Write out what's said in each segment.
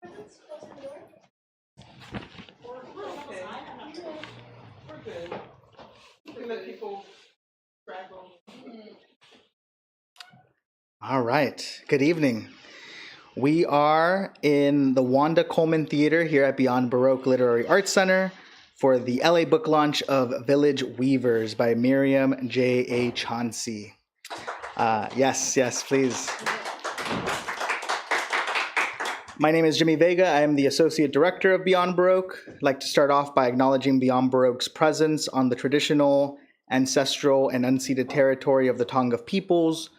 Okay. We're good. You can let people travel. All right. Good evening. We are in the Wanda Coleman Theater here at Beyond Baroque Literary Arts Center for the LA book launch of Village Weavers by Myriam J.A. Chancy. Yes, please. My name is Jimmy Vega. I am the Associate Director of Beyond Baroque. I'd like to start off by acknowledging Beyond Baroque's presence on the traditional, ancestral, and unceded territory of the Tonga peoples.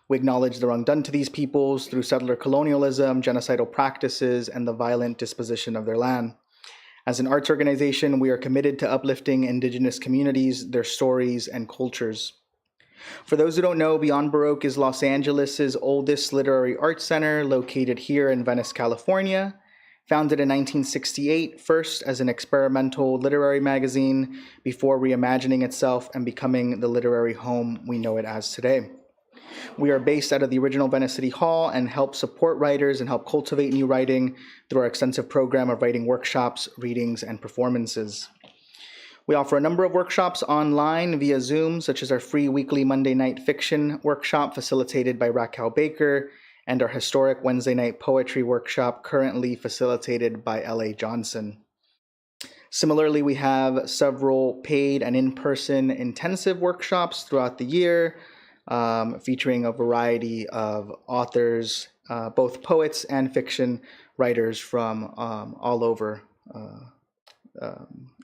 We acknowledge the wrong done to these peoples through settler colonialism, genocidal practices, and the violent disposition of their land. As an arts organization, we are committed to uplifting Indigenous communities, their stories, and cultures. For those who don't know, Beyond Baroque is Los Angeles' oldest literary arts center, located here in Venice, California. Founded in 1968, first as an experimental literary magazine, before reimagining itself and becoming the literary home we know it as today. We are based out of the original Venice City Hall and help support writers and help cultivate new writing through our extensive program of writing workshops, readings, and performances. We offer a number of workshops online via Zoom, such as our free weekly Monday night fiction workshop facilitated by Raquel Baker and our historic Wednesday night poetry workshop currently facilitated by L.A. Johnson. Similarly, we have several paid and in-person intensive workshops throughout the year, featuring a variety of authors, both poets and fiction writers from all over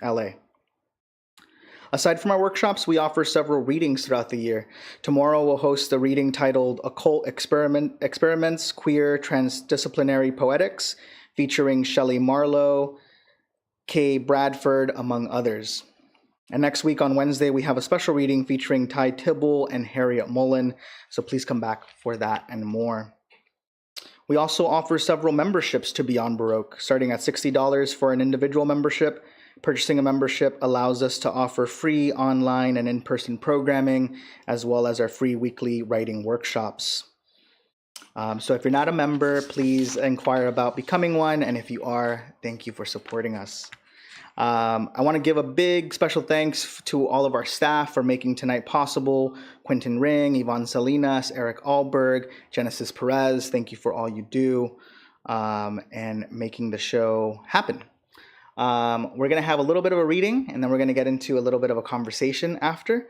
LA. Aside from our workshops, we offer several readings throughout the year. Tomorrow we'll host a reading titled Occult Experiments, Queer Transdisciplinary Poetics, featuring Shelley Marlowe, Kay Bradford, among others. And next week on Wednesday, we have a special reading featuring Ty Tibble and Harriet Mullen, so please come back for that and more. We also offer several memberships to Beyond Baroque, starting at $60 for an individual membership. Purchasing a membership allows us to offer free online and in-person programming, as well as our free weekly writing workshops. So if you're not a member, please inquire about becoming one, and if you are, thank you for supporting us. I want to give a big special thanks to all of our staff for making tonight possible. Quentin Ring, Yvonne Salinas, Eric Alberg, Genesis Perez, thank you for all you do and making the show happen. We're going to have a little bit of a reading, and then we're going to get into a little bit of a conversation after.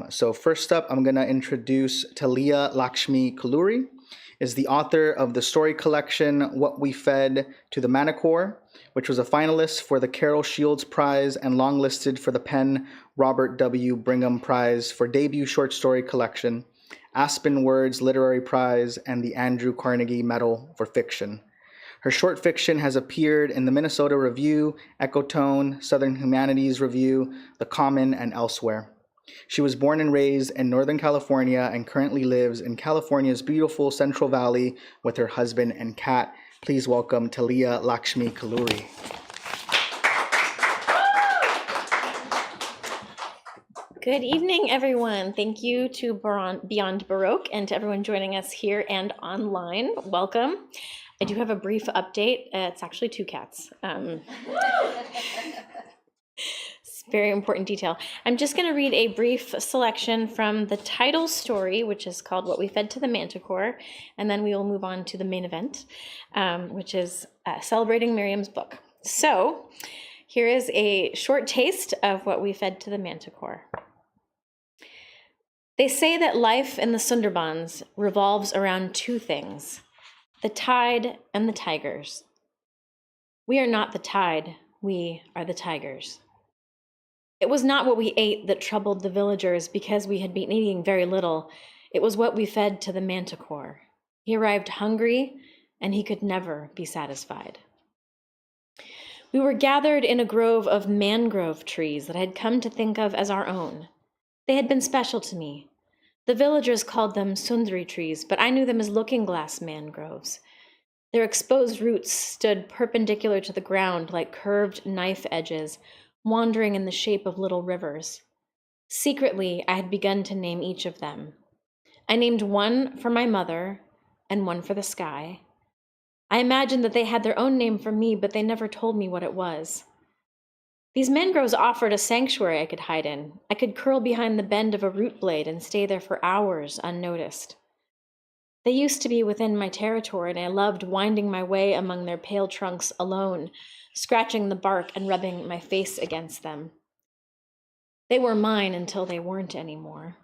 So first up, I'm going to introduce Talia Lakshmi Kolluri, is the author of the story collection What We Fed to the Manticore, which was a finalist for the Carol Shields Prize and longlisted for the Penn Robert W. Brigham Prize for debut short story collection, Aspen Words Literary Prize, and the Andrew Carnegie Medal for fiction. Her short fiction has appeared in the Minnesota Review, Ecotone, Southern Humanities Review, The Common, and elsewhere. She was born and raised in Northern California and currently lives in California's beautiful Central Valley with her husband and cat. Please welcome Talia Lakshmi Kolluri. Good evening, everyone. Thank you to Beyond Baroque and to everyone joining us here and online. Welcome. I do have a brief update. It's actually two cats. Very important detail. I'm just going to read a brief selection from the title story, which is called What We Fed to the Manticore, and then we will move on to the main event, which is celebrating Myriam's book. So here is a short taste of What We Fed to the Manticore. They say that life in the Sundarbans revolves around two things, the tide and the tigers. We are not the tide, we are the tigers. It was not what we ate that troubled the villagers because we had been eating very little. It was what we fed to the Manticore. He arrived hungry, and he could never be satisfied. We were gathered in a grove of mangrove trees that I had come to think of as our own. They had been special to me. The villagers called them sundari trees, but I knew them as looking-glass mangroves. Their exposed roots stood perpendicular to the ground like curved knife edges, wandering in the shape of little rivers. Secretly, I had begun to name each of them. I named one for my mother and one for the sky. I imagined that they had their own name for me, but they never told me what it was. These mangroves offered a sanctuary I could hide in. I could curl behind the bend of a root blade and stay there for hours unnoticed. They used to be within my territory, and I loved winding my way among their pale trunks alone, scratching the bark and rubbing my face against them. They were mine until they weren't anymore.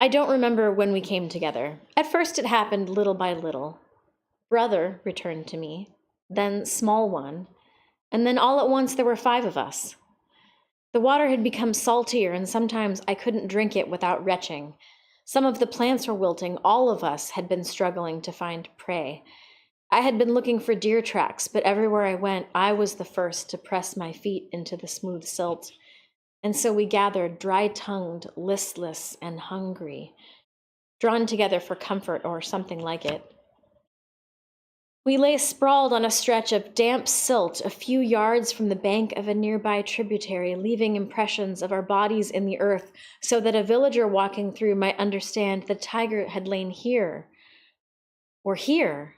I don't remember when we came together. At first it happened little by little. Brother returned to me, then small one, and then all at once there were 5 of us. The water had become saltier, and sometimes I couldn't drink it without retching. Some of the plants were wilting. All of us had been struggling to find prey. I had been looking for deer tracks, but everywhere I went, I was the first to press my feet into the smooth silt. And so we gathered, dry-tongued, listless, and hungry, drawn together for comfort or something like it. We lay sprawled on a stretch of damp silt a few yards from the bank of a nearby tributary, leaving impressions of our bodies in the earth so that a villager walking through might understand the tiger had lain here or here.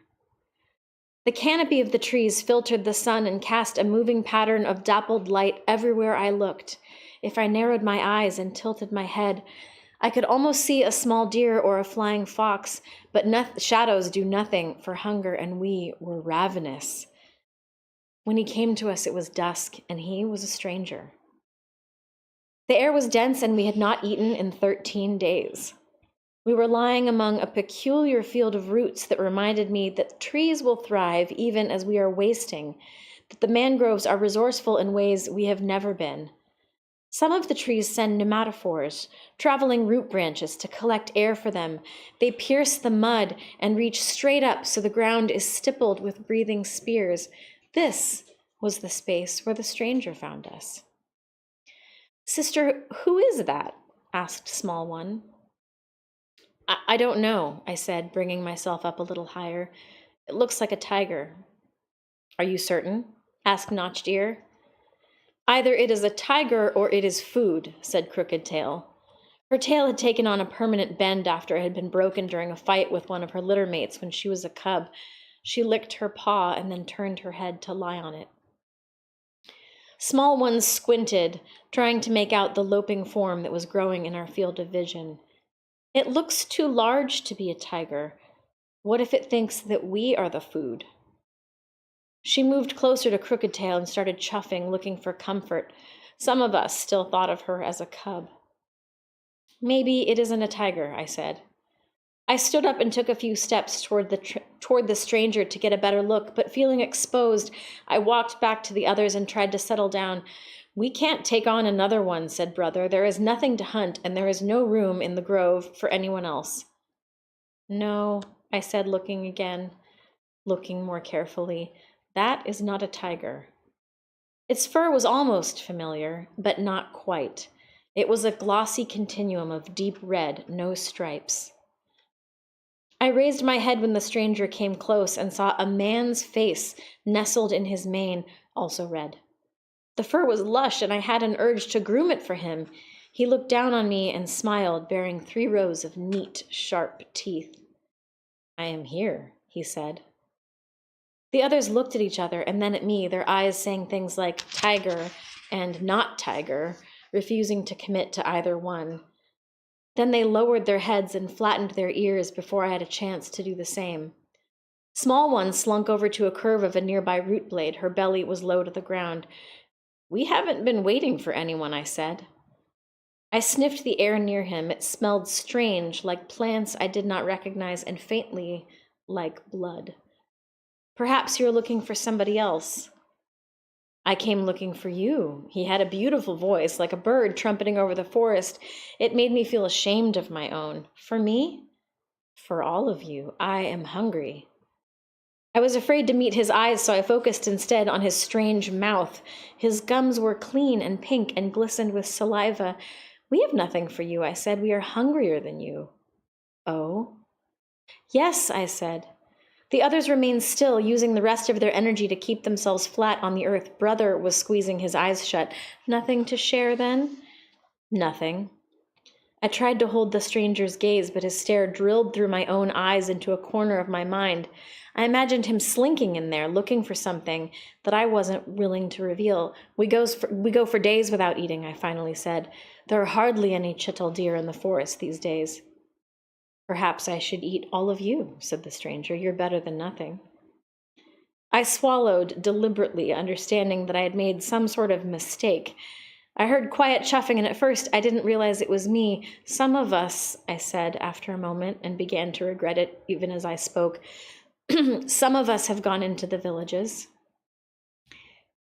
The canopy of the trees filtered the sun and cast a moving pattern of dappled light everywhere I looked. If I narrowed my eyes and tilted my head, I could almost see a small deer or a flying fox, but shadows do nothing for hunger, and we were ravenous. When he came to us, it was dusk, and he was a stranger. The air was dense, and we had not eaten in 13 days. We were lying among a peculiar field of roots that reminded me that trees will thrive even as we are wasting, that the mangroves are resourceful in ways we have never been. Some of the trees send pneumatophores, traveling root branches, to collect air for them. They pierce the mud and reach straight up so the ground is stippled with breathing spears. This was the space where the stranger found us. "Sister, who is that?" asked small one. I don't know," I said, bringing myself up a little higher. "It looks like a tiger." "Are you certain?" asked Notched Ear. "Either it is a tiger or it is food," said Crooked Tail. Her tail had taken on a permanent bend after it had been broken during a fight with one of her litter mates when she was a cub. She licked her paw and then turned her head to lie on it. Small One squinted, trying to make out the loping form that was growing in our field of vision. "It looks too large to be a tiger. What if it thinks that we are the food?" She moved closer to Crooked Tail and started chuffing, looking for comfort. Some of us still thought of her as a cub. "Maybe it isn't a tiger," I said. I stood up and took a few steps toward the stranger to get a better look, but feeling exposed, I walked back to the others and tried to settle down. "We can't take on another one," said Brother. "There is nothing to hunt, and there is no room in the grove for anyone else." "No," I said, looking more carefully. "That is not a tiger." Its fur was almost familiar, but not quite. It was a glossy continuum of deep red, no stripes. I raised my head when the stranger came close and saw a man's face nestled in his mane, also red. The fur was lush, and I had an urge to groom it for him. He looked down on me and smiled, bearing 3 rows of neat, sharp teeth. "I am here," he said. The others looked at each other and then at me, their eyes saying things like tiger and not tiger, refusing to commit to either one. Then they lowered their heads and flattened their ears before I had a chance to do the same. Small One slunk over to a curve of a nearby root blade. Her belly was low to the ground. "We haven't been waiting for anyone," I said. I sniffed the air near him. It smelled strange, like plants I did not recognize, and faintly like blood. "Perhaps you're looking for somebody else." "I came looking for you." He had a beautiful voice, like a bird trumpeting over the forest. It made me feel ashamed of my own. "For me?" "For all of you. I am hungry." I was afraid to meet his eyes, so I focused instead on his strange mouth. His gums were clean and pink and glistened with saliva. "We have nothing for you," I said. "We are hungrier than you." "Oh?" "Yes," I said. The others remained still, using the rest of their energy to keep themselves flat on the earth. Brother was squeezing his eyes shut. "Nothing to share, then?" "Nothing." I tried to hold the stranger's gaze, but his stare drilled through my own eyes into a corner of my mind. I imagined him slinking in there, looking for something that I wasn't willing to reveal. We go for days without eating, I finally said. There are hardly any chital deer in the forest these days. Perhaps I should eat all of you, said the stranger. You're better than nothing. I swallowed deliberately, understanding that I had made some sort of mistake. I heard quiet chuffing, and at first I didn't realize it was me. Some of us, I said after a moment, and began to regret it even as I spoke. Some of us have gone into the villages.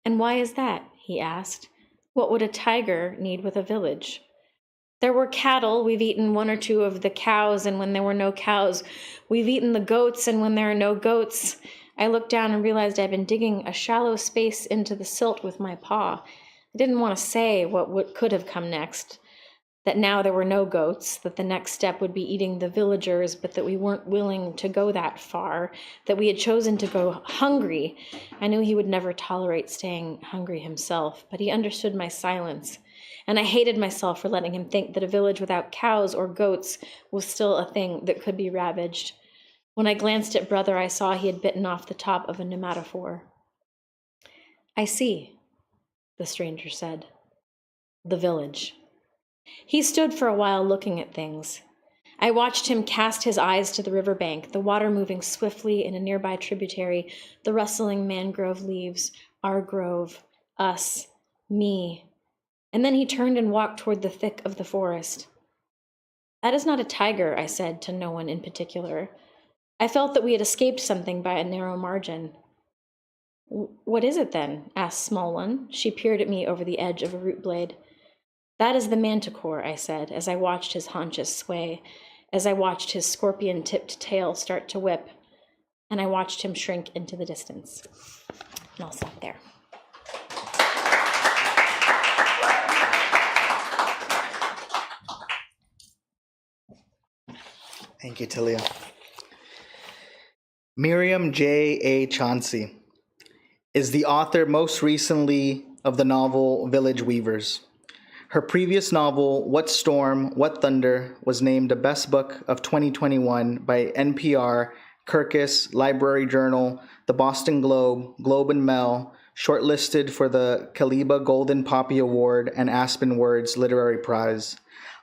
And why is that? He asked. What would a tiger need with a village? There were cattle. We've eaten one or two of the cows, and when there were no cows, we've eaten the goats, and when there are no goats. I looked down and realized I'd been digging a shallow space into the silt with my paw. I didn't want to say what could have come next, that now there were no goats, that the next step would be eating the villagers, but that we weren't willing to go that far, that we had chosen to go hungry. I knew he would never tolerate staying hungry himself, but he understood my silence, and I hated myself for letting him think that a village without cows or goats was still a thing that could be ravaged. When I glanced at Brother, I saw he had bitten off the top of a pneumatophore. I see, the stranger said. The village. He stood for a while looking at things. I watched him cast his eyes to the riverbank, the water moving swiftly in a nearby tributary, the rustling mangrove leaves, our grove, us, me. And then he turned and walked toward the thick of the forest. That is not a tiger, I said to no one in particular. I felt that we had escaped something by a narrow margin. What is it then? Asked Small One. She peered at me over the edge of a root blade. That is the Manticore, I said, as I watched his haunches sway, as I watched his scorpion-tipped tail start to whip, and I watched him shrink into the distance. And I'll stop there. Thank you, Talia. Myriam J.A. Chancy is the author most recently of the novel Village Weavers. Her previous novel, What Storm, What Thunder, was named the best book of 2021 by NPR, Kirkus, Library Journal, the Boston Globe, Globe and Mail, shortlisted for the Kaliba Golden Poppy Award and Aspen Words Literary Prize,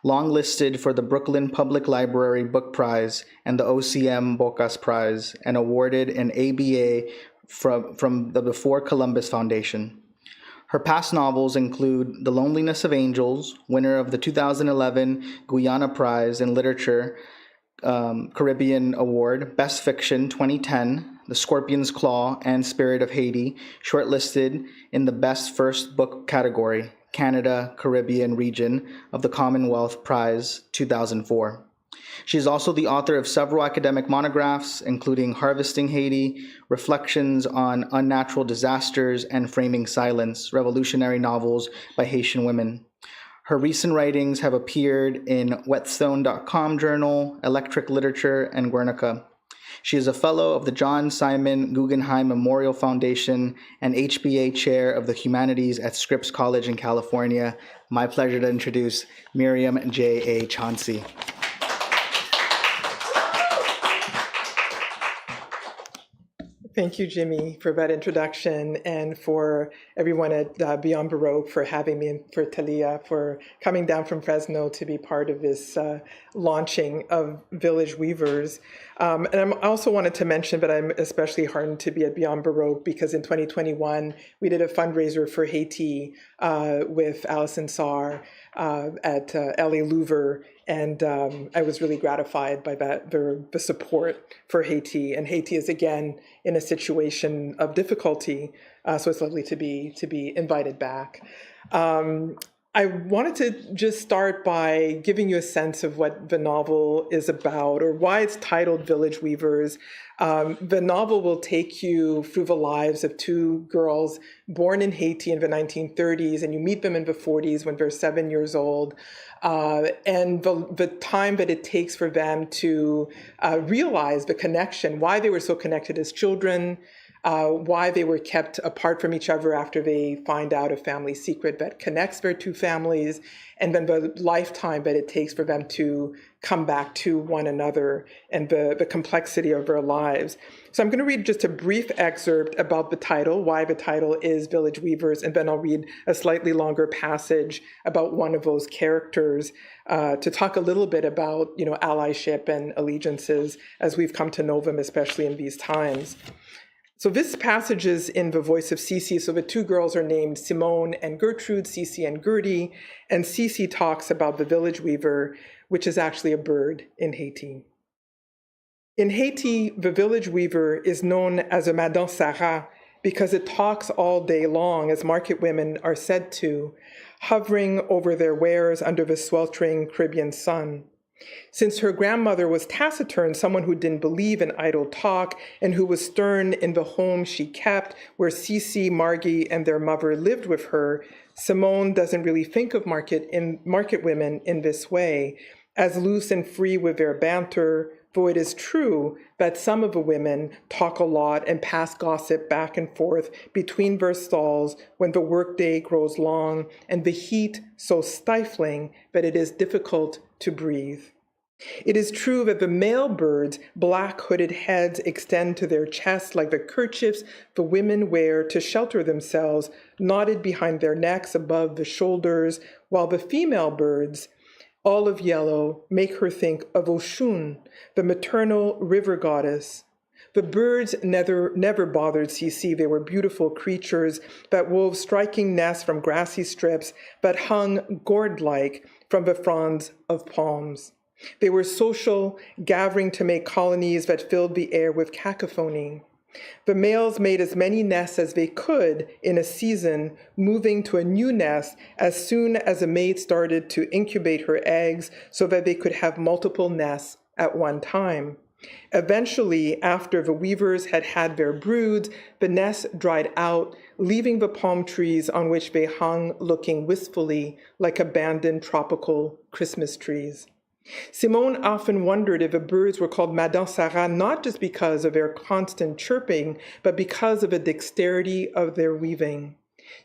longlisted for the Brooklyn Public Library Book Prize and the OCM Bocas Prize, and awarded an ABA from the Before Columbus Foundation. Her past novels include The Loneliness of Angels, winner of the 2011 Guyana Prize in Literature Caribbean Award, Best Fiction 2010, The Scorpion's Claw and Spirit of Haiti, shortlisted in the Best First Book category, Canada, Caribbean region of the Commonwealth Prize 2004. She is also the author of several academic monographs, including Harvesting Haiti, Reflections on Unnatural Disasters, and Framing Silence, revolutionary novels by Haitian women. Her recent writings have appeared in Whetstone.com Journal, Electric Literature, and Guernica. She is a fellow of the John Simon Guggenheim Memorial Foundation and HBA Chair of the Humanities at Scripps College in California. My pleasure to introduce Myriam J.A. Chancy. Thank you, Jimmy, for that introduction, and for everyone at Beyond Baroque for having me, and for Talia for coming down from Fresno to be part of this launching of Village Weavers. And I also wanted to mention, but I'm especially heartened to be at Beyond Baroque because in 2021, we did a fundraiser for Haiti with Alison Sarr at LA Louvre. And I was really gratified by that, the support for Haiti. And Haiti is again in a situation of difficulty, so it's lovely to be invited back. I wanted to just start by giving you a sense of what the novel is about, or why it's titled Village Weavers. The novel will take you through the lives of two girls born in Haiti in the 1930s, and you meet them in the 40s when they're 7 years old. And the time that it takes for them to realize the connection, why they were so connected as children, why they were kept apart from each other after they find out a family secret that connects their two families, and then the lifetime that it takes for them to come back to one another and the complexity of their lives. So I'm going to read just a brief excerpt about the title, why the title is Village Weavers, and then I'll read a slightly longer passage about one of those characters to talk a little bit about, allyship and allegiances as we've come to know them, especially in these times. So this passage is in the voice of Cece. So the two girls are named Simone and Gertrude, Cece and Gertie, and Cece talks about the village weaver, which is actually a bird in Haiti. In Haiti, the village weaver is known as a Madame Sarah because it talks all day long, as market women are said to, hovering over their wares under the sweltering Caribbean sun. Since her grandmother was taciturn, someone who didn't believe in idle talk and who was stern in the home she kept, where Cece, Margie, and their mother lived with her, Simone doesn't really think of market women in this way, as loose and free with their banter, though it is true that some of the women talk a lot and pass gossip back and forth between their stalls when the workday grows long and the heat so stifling that it is difficult to breathe. It is true that the male birds' black hooded heads extend to their chests like the kerchiefs the women wear to shelter themselves, knotted behind their necks above the shoulders, while the female birds, olive yellow, make her think of Oshun, the maternal river goddess. The birds never bothered Cece. They were beautiful creatures that wove striking nests from grassy strips that hung gourd-like from the fronds of palms. They were social, gathering to make colonies that filled the air with cacophony. The males made as many nests as they could in a season, moving to a new nest as soon as a maid started to incubate her eggs so that they could have multiple nests at one time. Eventually, after the weavers had had their broods, the nests dried out, leaving the palm trees on which they hung looking wistfully like abandoned tropical Christmas trees. Simone often wondered if the birds were called Madame Sarah not just because of their constant chirping, but because of the dexterity of their weaving.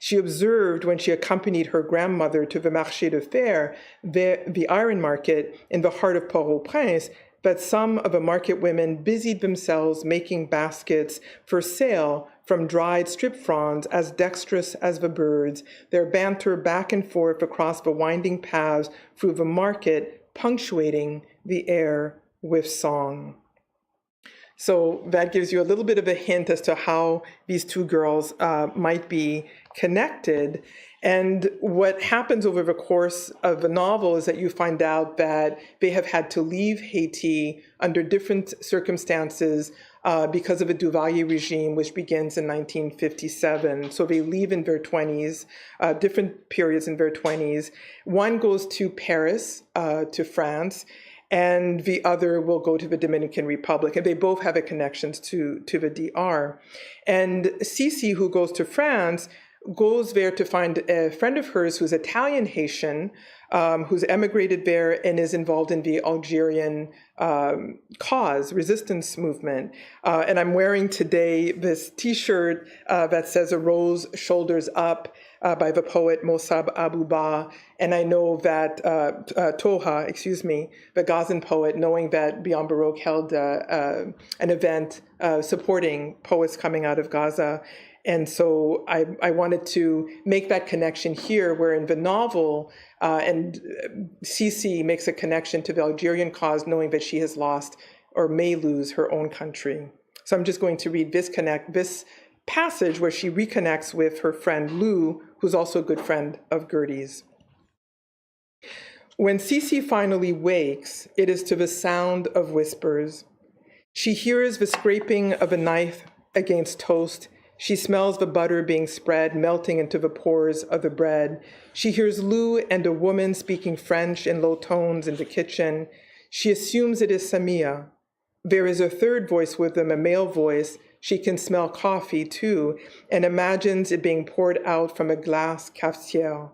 She observed when she accompanied her grandmother to the Marché de Fer, the iron market in the heart of Port-au-Prince, that some of the market women busied themselves making baskets for sale from dried strip fronds as dexterous as the birds, their banter back and forth across the winding paths through the market, punctuating the air with song. So that gives you a little bit of a hint as to how these two girls might be connected. And what happens over the course of the novel is that you find out that they have had to leave Haiti under different circumstances because of a Duvalier regime, which begins in 1957. So they leave in their 20s, different periods in their 20s. One goes to Paris, to France, and the other will go to the Dominican Republic. And they both have a connections to the DR. And Cece, who goes to France, goes there to find a friend of hers who's Italian Haitian, who's emigrated there and is involved in the Algerian resistance movement. And I'm wearing today this T-shirt that says "A Rose Shoulders Up" by the poet Mossab Abouba. And I know that Toha, the Gazan poet, knowing that Beyond Baroque held an event supporting poets coming out of Gaza. And so I wanted to make that connection here, where in the novel, and Cece makes a connection to the Algerian cause, knowing that she has lost or may lose her own country. So I'm just going to read this passage where she reconnects with her friend Lou, who's also a good friend of Gertie's. When Cece finally wakes, it is to the sound of whispers. She hears the scraping of a knife against toast. She smells the butter being spread, melting into the pores of the bread. She hears Lou and a woman speaking French in low tones in the kitchen. She assumes it is Samia. There is a third voice with them, a male voice. She can smell coffee, too, and imagines it being poured out from a glass cafetière.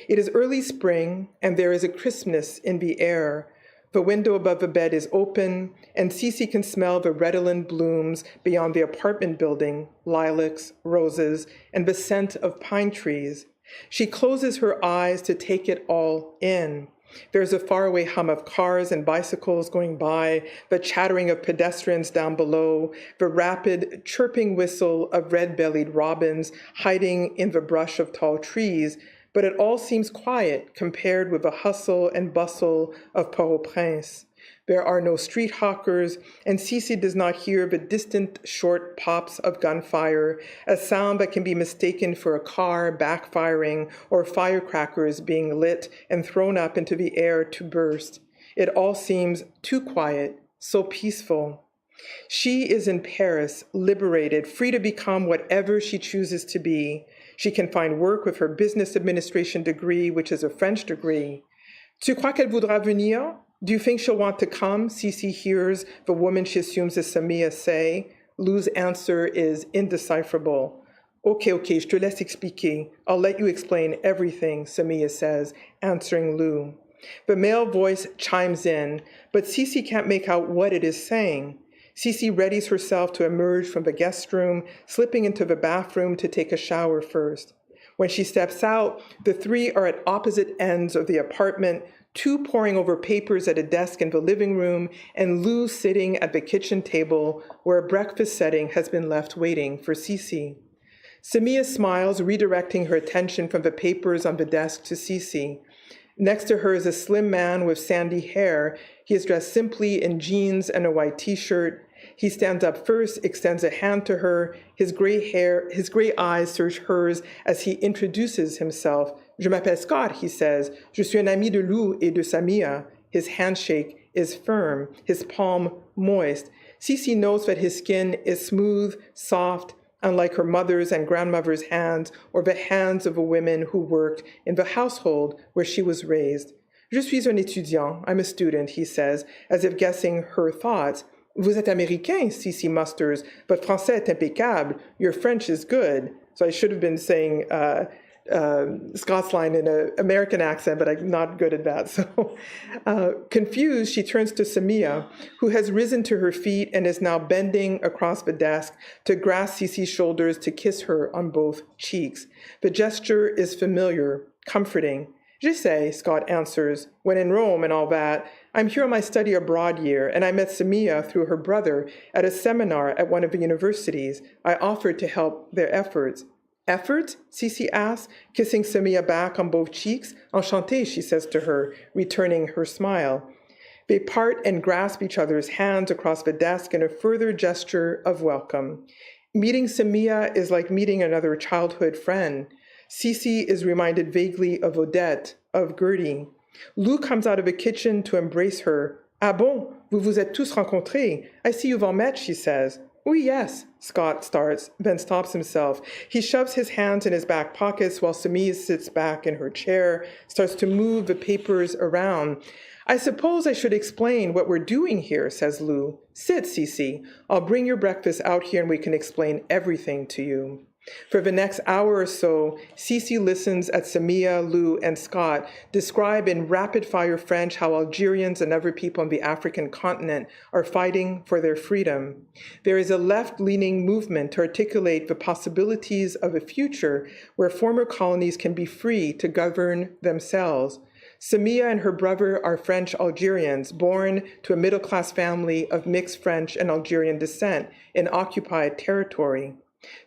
It is early spring, and there is a crispness in the air. The window above the bed is open, and Cece can smell the redolent blooms beyond the apartment building, lilacs, roses, and the scent of pine trees. She closes her eyes to take it all in. There's a faraway hum of cars and bicycles going by, the chattering of pedestrians down below, the rapid chirping whistle of red-bellied robins hiding in the brush of tall trees, but it all seems quiet compared with the hustle and bustle of Port-au-Prince. There are no street hawkers, and Cece does not hear the distant short pops of gunfire, a sound that can be mistaken for a car backfiring or firecrackers being lit and thrown up into the air to burst. It all seems too quiet, so peaceful. She is in Paris, liberated, free to become whatever she chooses to be. She can find work with her business administration degree, which is a French degree. Tu crois qu'elle voudra venir? Do you think she'll want to come? Cece hears the woman she assumes is Samia say. Lou's answer is indecipherable. Okay, je te laisse expliquer. I'll let you explain everything, Samia says, answering Lou. The male voice chimes in, but Cece can't make out what it is saying. Cece readies herself to emerge from the guest room, slipping into the bathroom to take a shower first. When she steps out, the three are at opposite ends of the apartment, two poring over papers at a desk in the living room, and Lou sitting at the kitchen table where a breakfast setting has been left waiting for Cece. Samia smiles, redirecting her attention from the papers on the desk to Cece. Next to her is a slim man with sandy hair. He is dressed simply in jeans and a white t-shirt. He stands up first, extends a hand to her. His gray eyes search hers as he introduces himself. Je m'appelle Scott, he says. Je suis un ami de Lou et de Samia. His handshake is firm, his palm moist. Cece knows that his skin is smooth, soft, unlike her mother's and grandmother's hands or the hands of the women who worked in the household where she was raised. Je suis un étudiant, I'm a student, he says, as if guessing her thoughts. Vous êtes américain, Cece musters, but français est impeccable. Your French is good. So I should have been saying Scott's line in an American accent, but I'm not good at that. So confused, she turns to Samia, who has risen to her feet and is now bending across the desk to grasp Cece's shoulders to kiss her on both cheeks. The gesture is familiar, comforting. Je sais, Scott answers. When in Rome and all that, I'm here on my study abroad year, and I met Samia through her brother at a seminar at one of the universities. I offered to help their efforts. Efforts? Cece asks, kissing Samia back on both cheeks. Enchantée, she says to her, returning her smile. They part and grasp each other's hands across the desk in a further gesture of welcome. Meeting Samia is like meeting another childhood friend. Cece is reminded vaguely of Odette, of Gertie. Lou comes out of the kitchen to embrace her. Ah bon, vous vous êtes tous rencontrés. I see you've all met, she says. Oui, yes, Scott starts, then stops himself. He shoves his hands in his back pockets while Samia sits back in her chair, starts to move the papers around. I suppose I should explain what we're doing here, says Lou. Sit, Cece. I'll bring your breakfast out here and we can explain everything to you. For the next hour or so, Cece listens at Samia, Lou, and Scott describe in rapid-fire French how Algerians and other people on the African continent are fighting for their freedom. There is a left-leaning movement to articulate the possibilities of a future where former colonies can be free to govern themselves. Samia and her brother are French Algerians, born to a middle-class family of mixed French and Algerian descent in occupied territory.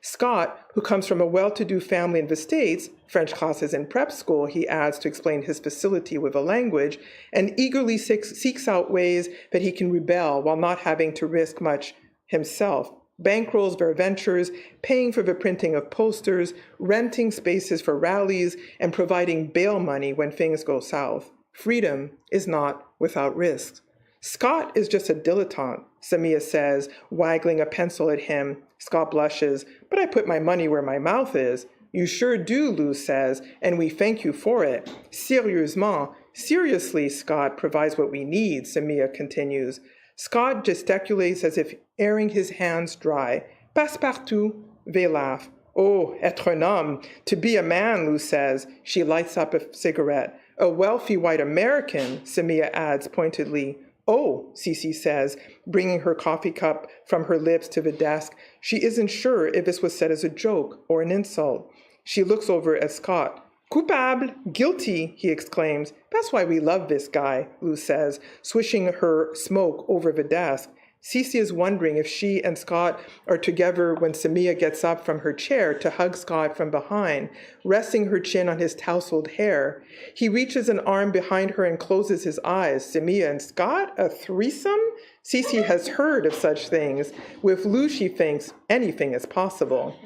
Scott, who comes from a well-to-do family in the States, French classes in prep school, he adds to explain his facility with a language, and eagerly seeks out ways that he can rebel while not having to risk much himself. Bankrolls their ventures, paying for the printing of posters, renting spaces for rallies, and providing bail money when things go south. Freedom is not without risks. Scott is just a dilettante, Samia says, waggling a pencil at him. Scott blushes, but I put my money where my mouth is. You sure do, Lou says, and we thank you for it. Sérieusement, seriously, Scott provides what we need, Samia continues. Scott gesticulates as if airing his hands dry. Passe-partout, they laugh. Oh, être un homme, to be a man, Lou says. She lights up a cigarette. A wealthy white American, Samia adds pointedly. Oh, Cece says, bringing her coffee cup from her lips to the desk. She isn't sure if this was said as a joke or an insult. She looks over at Scott. Coupable, guilty, he exclaims. That's why we love this guy, Lou says, swishing her smoke over the desk. Cece is wondering if she and Scott are together when Samia gets up from her chair to hug Scott from behind, resting her chin on his tousled hair. He reaches an arm behind her and closes his eyes. Samia and Scott? A threesome? Cece has heard of such things. With Lou, she thinks anything is possible.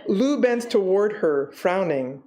Lou bends toward her, frowning.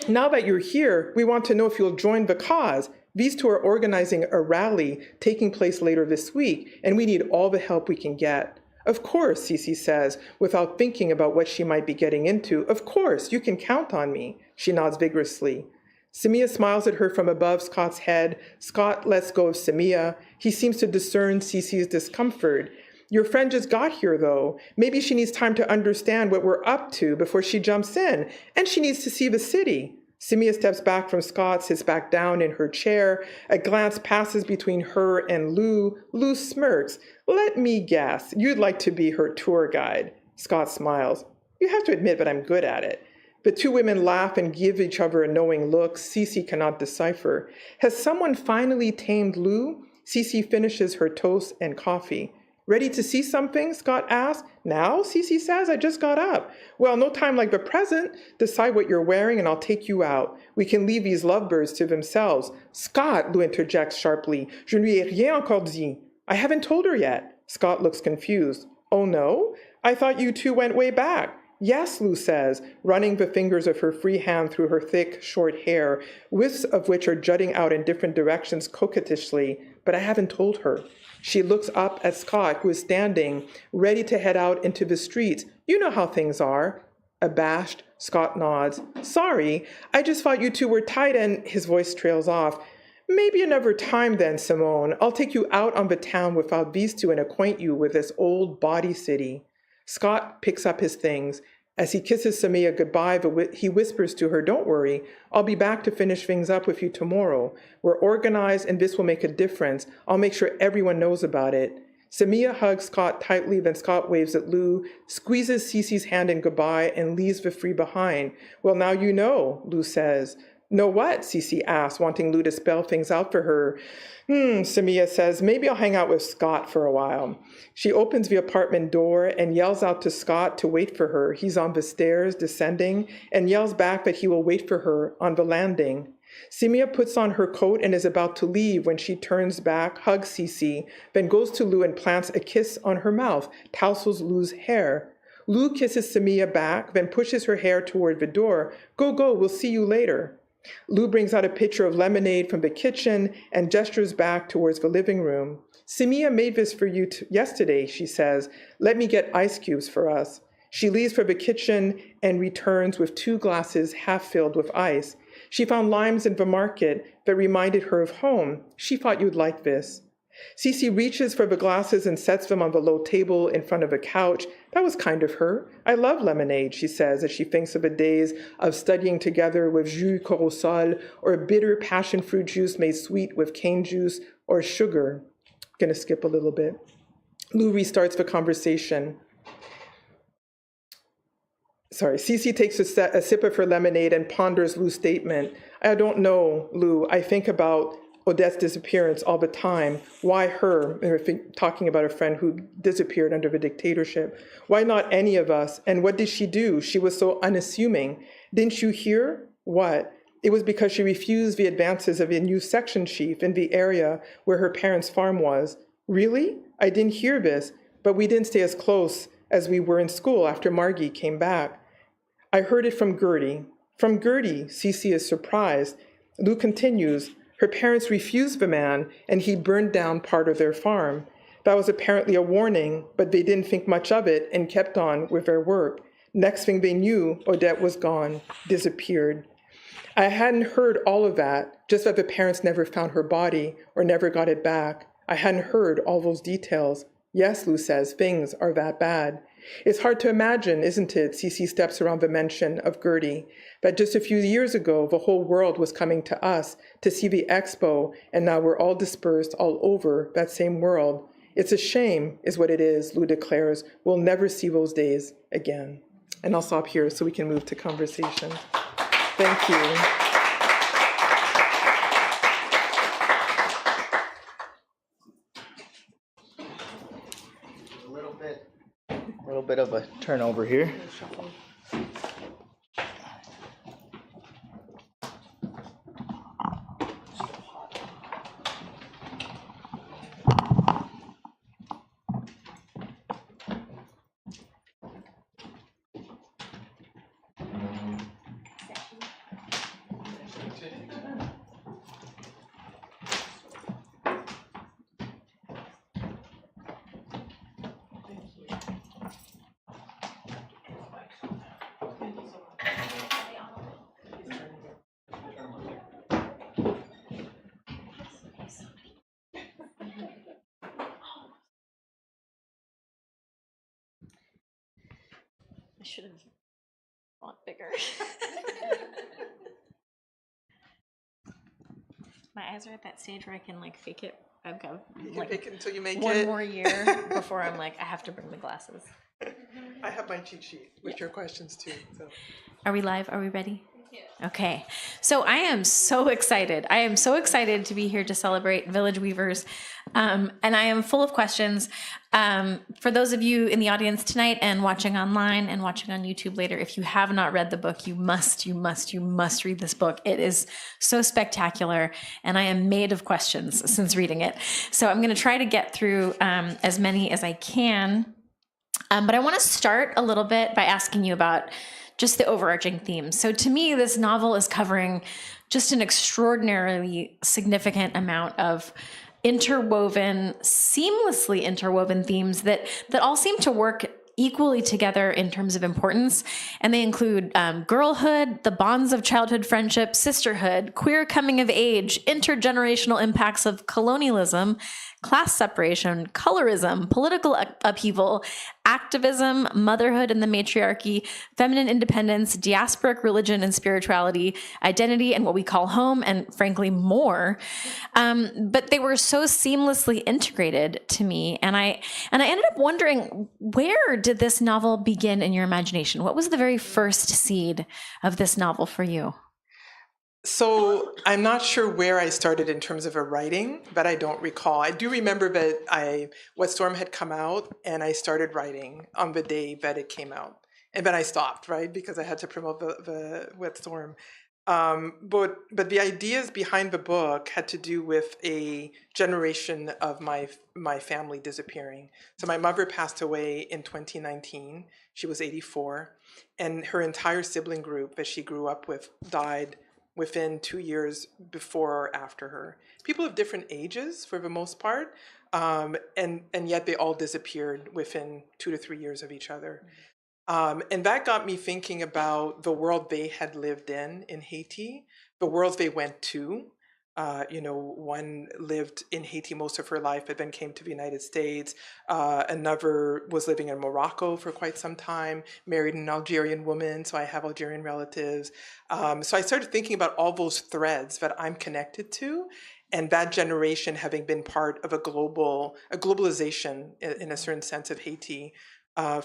Now that you're here, we want to know if you'll join the cause. These two are organizing a rally taking place later this week, and we need all the help we can get. Of course, Cece says, without thinking about what she might be getting into. Of course, you can count on me. She nods vigorously. Samia smiles at her from above Scott's head. Scott lets go of Samia. He seems to discern Cece's discomfort. Your friend just got here, though. Maybe she needs time to understand what we're up to before she jumps in, and she needs to see the city. Samia steps back from Scott, sits back down in her chair. A glance passes between her and Lou. Lou smirks. Let me guess, you'd like to be her tour guide. Scott smiles. You have to admit that I'm good at it. The two women laugh and give each other a knowing look Cece cannot decipher. Has someone finally tamed Lou? Cece finishes her toast and coffee. Ready to see something? Scott asks. Now? Cece says. I just got up. Well, no time like the present. Decide what you're wearing and I'll take you out. We can leave these lovebirds to themselves. Scott, Lou interjects sharply. Je ne lui ai rien encore dit. I haven't told her yet. Scott looks confused. Oh no? I thought you two went way back. Yes, Lou says, running the fingers of her free hand through her thick, short hair, wisps of which are jutting out in different directions coquettishly, but I haven't told her. She looks up at Scott, who is standing, ready to head out into the streets. You know how things are. Abashed, Scott nods. Sorry, I just thought you two were tight and his voice trails off. Maybe another time then, Simone. I'll take you out on the town without these two and acquaint you with this old body city. Scott picks up his things. As he kisses Samia goodbye, he whispers to her, don't worry, I'll be back to finish things up with you tomorrow. We're organized and this will make a difference. I'll make sure everyone knows about it. Samia hugs Scott tightly, then Scott waves at Lou, squeezes Cece's hand in goodbye, and leaves the three behind. Well, now you know, Lou says. Know what? Cece asks, wanting Lou to spell things out for her. Samia says, maybe I'll hang out with Scott for a while. She opens the apartment door and yells out to Scott to wait for her. He's on the stairs, descending, and yells back that he will wait for her on the landing. Samia puts on her coat and is about to leave when she turns back, hugs Cece, then goes to Lou and plants a kiss on her mouth, tousles Lou's hair. Lou kisses Samia back, then pushes her hair toward the door. Go, we'll see you later. Lou brings out a pitcher of lemonade from the kitchen and gestures back towards the living room. Samia made this for you yesterday, she says. Let me get ice cubes for us. She leaves for the kitchen and returns with 2 glasses half filled with ice. She found limes in the market that reminded her of home. She thought you'd like this. Cece reaches for the glasses and sets them on the low table in front of the couch. That was kind of her. I love lemonade, she says, as she thinks of the days of studying together with jus corosol or bitter passion fruit juice made sweet with cane juice or sugar. I'm going to skip a little bit. Lou restarts the conversation. Cece takes a sip of her lemonade and ponders Lou's statement. I don't know, Lou. I think about Odette's disappearance all the time. Why her? And we're talking about a friend who disappeared under the dictatorship. Why not any of us? And what did she do? She was so unassuming. Didn't you hear? What? It was because she refused the advances of a new section chief in the area where her parents' farm was. Really? I didn't hear this, but we didn't stay as close as we were in school after Margie came back. I heard it from Gertie. From Gertie, Cece is surprised. Lou continues, her parents refused the man, and he burned down part of their farm. That was apparently a warning, but they didn't think much of it and kept on with their work. Next thing they knew, Odette was gone, disappeared. I hadn't heard all of that, just that the parents never found her body or never got it back. I hadn't heard all those details. Yes, Lou says, things are that bad. It's hard to imagine, isn't it, Cece steps around the mention of Gertie, that just a few years ago, the whole world was coming to us to see the expo, and now we're all dispersed all over that same world. It's a shame, is what it is, Lou declares. We'll never see those days again. And I'll stop here so we can move to conversation. Thank you. A little bit of a turnover here. I should have font bigger. My eyes are at that stage where I can like fake it. I've got like Fake it until you make one it. more year before I'm like, I have to bring the glasses. I have my cheat sheet with your questions too. So. Are we live? Are we ready? Okay, so I am so excited. I am so excited to be here to celebrate Village Weavers, and I am full of questions. For those of you in the audience tonight and watching online and watching on YouTube later, if you have not read the book, you must read this book. It is so spectacular, and I am made of questions since reading it. So I'm going to try to get through as many as I can, but I want to start a little bit by asking you about just the overarching themes. So to me, this novel is covering just an extraordinarily significant amount of seamlessly interwoven themes that all seem to work equally together in terms of importance. And they include girlhood, the bonds of childhood friendship, sisterhood, queer coming of age, intergenerational impacts of colonialism, class separation, colorism, political upheaval, activism, motherhood and the matriarchy, feminine independence, diasporic religion and spirituality, identity and what we call home, and frankly, more. But they were so seamlessly integrated to me. And I ended up wondering, where did this novel begin in your imagination? What was the very first seed of this novel for you? So I'm not sure where I started in terms of a writing, but I don't recall. I do remember that What Storm had come out, and I started writing on the day that it came out, and then I stopped, right, because I had to promote the What Storm. But the ideas behind the book had to do with a generation of my family disappearing. So my mother passed away in 2019. She was 84, and her entire sibling group that she grew up with died within 2 years before or after her. People of different ages for the most part, and yet they all disappeared within 2 to 3 years of each other. And that got me thinking about the world they had lived in Haiti, the worlds they went to. One lived in Haiti most of her life, but then came to the United States. Another was living in Morocco for quite some time, married an Algerian woman, so I have Algerian relatives. So I started thinking about all those threads that I'm connected to, and that generation having been part of a globalization in a certain sense of Haiti,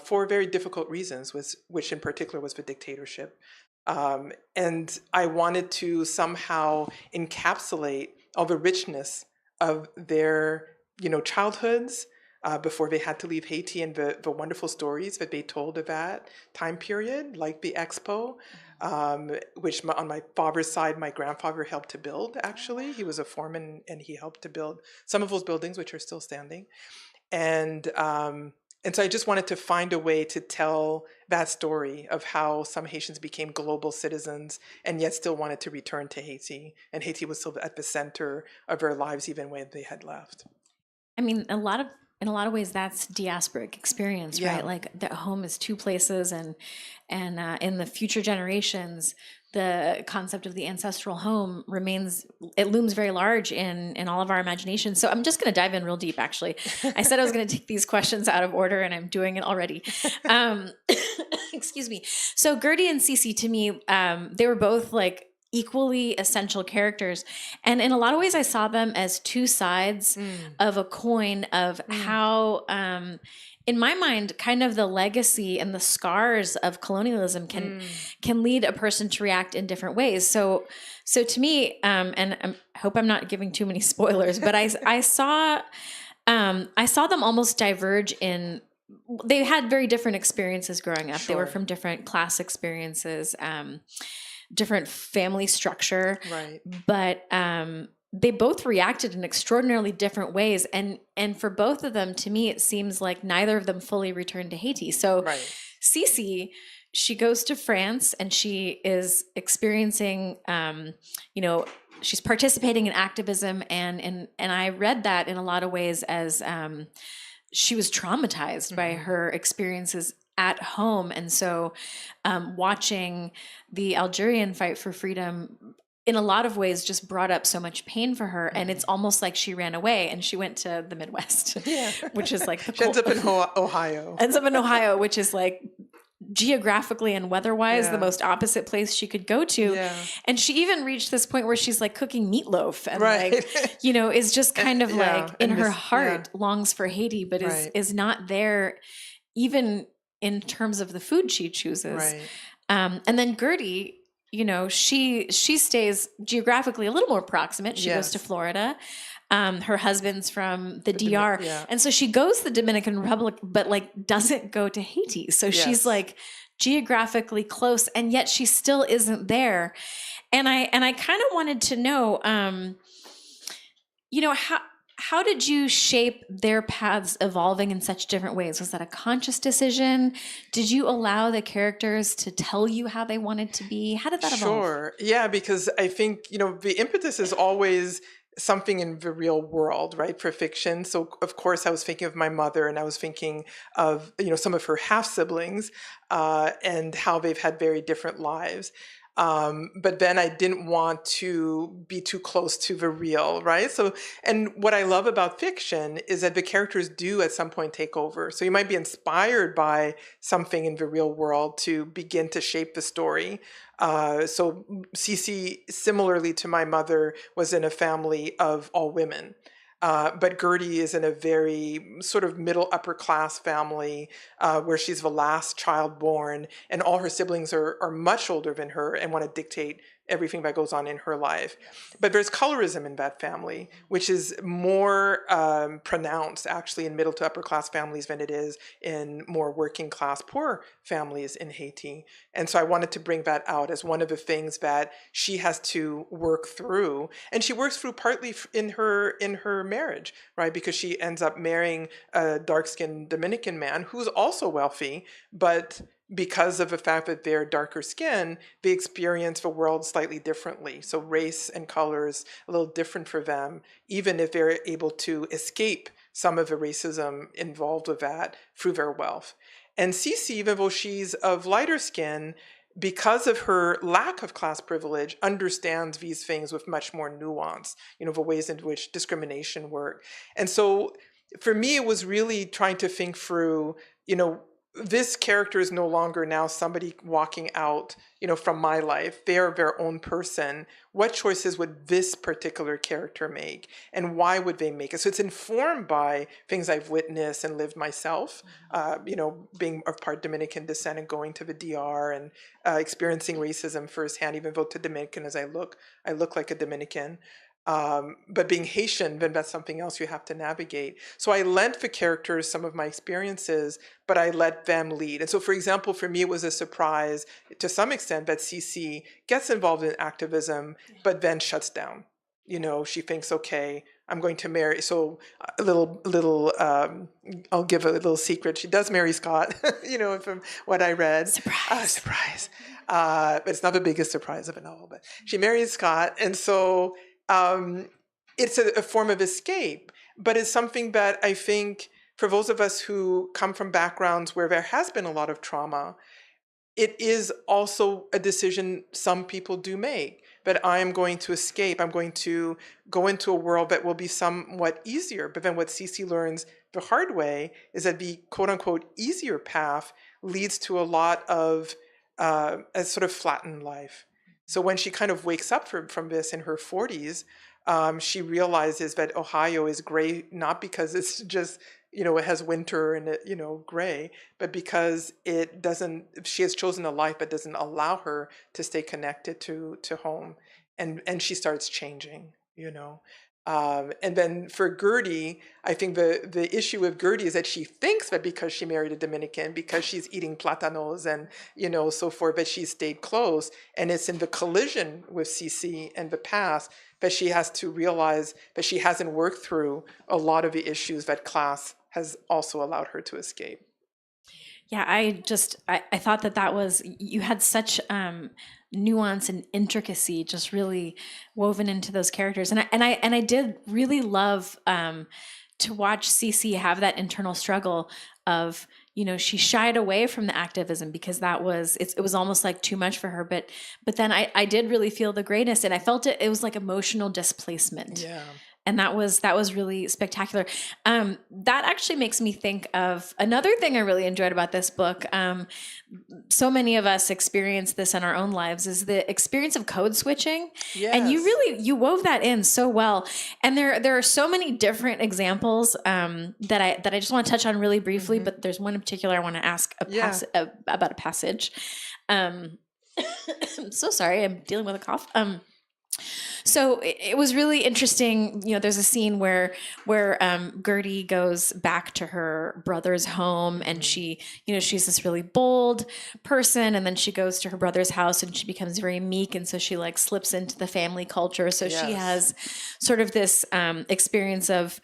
for very difficult reasons, which in particular was the dictatorship. And I wanted to somehow encapsulate all the richness of their, childhoods before they had to leave Haiti, and the wonderful stories that they told of that time period, like the Expo, which on my father's side, my grandfather helped to build, actually. He was a foreman, and he helped to build some of those buildings, which are still standing. And so I just wanted to find a way to tell that story of how some Haitians became global citizens and yet still wanted to return to Haiti. And Haiti was still at the center of their lives even when they had left. I mean, in a lot of ways, that's diasporic experience, Yeah. right? Like the home is two places, and in the future generations, the concept of the ancestral home looms very large in all of our imaginations. So I'm just going to dive in real deep, actually. I said I was going to take these questions out of order, and I'm doing it already. Excuse me. So Gertie and Cece, to me, they were both like equally essential characters. And in a lot of ways, I saw them as two sides of a coin of how, in my mind, kind of the legacy and the scars of colonialism can lead a person to react in different ways. So to me, and I hope I'm not giving too many spoilers, but I saw them almost diverge in. They had very different experiences growing up. They were from different class experiences, different family structure, Right. but they both reacted in extraordinarily different ways. And for both of them, to me, it seems like neither of them fully returned to Haiti. So Cece, she goes to France and she is experiencing, she's participating in activism. And I read that in a lot of ways as she was traumatized by her experiences at home. And so watching the Algerian fight for freedom in a lot of ways just brought up so much pain for her. And it's almost like she ran away and she went to the Midwest, which is like she ends up in Ohio. Ends up in Ohio, which is like geographically and weather-wise the most opposite place she could go to. And she even reached this point where she's like cooking meatloaf and like, is just kind of like in her heart longs for Haiti, but is not there even in terms of the food she chooses. And then Gertie, she stays geographically a little more proximate. She goes to Florida. Her husband's from the DR. And so she goes to the Dominican Republic, but like doesn't go to Haiti. So she's like geographically close, and yet she still isn't there. And I kind of wanted to know, how did you shape their paths evolving in such different ways? Was that a conscious decision? Did you allow the characters to tell you how they wanted to be? How did that evolve? Sure. Yeah, because I think, the impetus is always something in the real world, right, for fiction. So, of course, I was thinking of my mother, and I was thinking of, some of her half-siblings and how they've had very different lives. But then I didn't want to be too close to the real, right? So, and what I love about fiction is that the characters do at some point take over. So you might be inspired by something in the real world to begin to shape the story. So Cece, similarly to my mother, was in a family of all women. But Gertie is in a very sort of middle upper class family where she's the last child born, and all her siblings are much older than her and want to dictate everything that goes on in her life. But there's colorism in that family, which is more pronounced actually in middle to upper class families than it is in more working class poor families in Haiti. And so I wanted to bring that out as one of the things that she has to work through. And she works through partly in her marriage, right? Because she ends up marrying a dark-skinned Dominican man who's also wealthy, but because of the fact that they're darker skin, they experience the world slightly differently. So race and color is a little different for them, even if they're able to escape some of the racism involved with that through their wealth. And Cece, even though she's of lighter skin, because of her lack of class privilege, understands these things with much more nuance, the ways in which discrimination work. And so for me, it was really trying to think through, this character is no longer now somebody walking out, from my life. They are their own person. What choices would this particular character make? And why would they make it? So it's informed by things I've witnessed and lived myself, being of part Dominican descent and going to the DR and experiencing racism firsthand, even though to Dominican as I look like a Dominican. But being Haitian, then that's something else you have to navigate. So I lent the characters some of my experiences, but I let them lead. And so, for example, for me, it was a surprise to some extent that Cece gets involved in activism, but then shuts down. She thinks, okay, I'm going to marry. So I'll give a little secret. She does marry Scott, from what I read. Surprise. But it's not the biggest surprise of it all, but she marries Scott. And so it's a form of escape, but it's something that I think for those of us who come from backgrounds where there has been a lot of trauma, it is also a decision some people do make. But I am going to escape. I'm going to go into a world that will be somewhat easier. But then what Cece learns the hard way is that the quote unquote easier path leads to a lot of a sort of flattened life. So when she kind of wakes up from this in her 40s, she realizes that Ohio is gray, not because it's just, it has winter and it, gray, but because it doesn't, she has chosen a life that doesn't allow her to stay connected to home. And she starts changing. And then for Gertie, I think the issue with Gertie is that she thinks that because she married a Dominican, because she's eating platanos and, so forth, that she stayed close. And it's in the collision with Cece and the past that she has to realize that she hasn't worked through a lot of the issues that class has also allowed her to escape. Yeah, I thought that was, you had such nuance and intricacy just really woven into those characters, and I did really love to watch Cece have that internal struggle of, she shied away from the activism because it was almost like too much for her, but then I did really feel the greatness, and I felt it was like emotional displacement. Yeah. And that was really spectacular. That actually makes me think of another thing I really enjoyed about this book. So many of us experience this in our own lives, is the experience of code switching. Yes. And you wove that in so well. And there are so many different examples that I just want to touch on really briefly. Mm-hmm. But there's one in particular I want to ask about a passage. I'm so sorry, I'm dealing with a cough. So it was really interesting. There's a scene where Gertie goes back to her brother's home, and she's this really bold person, and then she goes to her brother's house and she becomes very meek, and so she like slips into the family culture. So she has sort of this experience of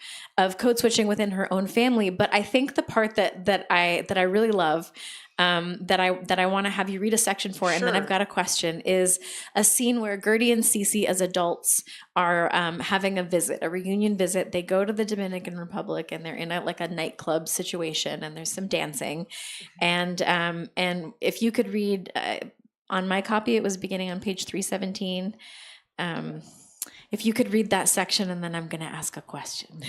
code switching within her own family. But I think the part that I really love, that I want to have you read a section for, and then I've got a question, is a scene where Gertie and Cece as adults are having a reunion visit. They go to the Dominican Republic, and they're in a nightclub situation, and there's some dancing, and if you could read on my copy, it was beginning on page 317. If you could read that section, and then I'm going to ask a question.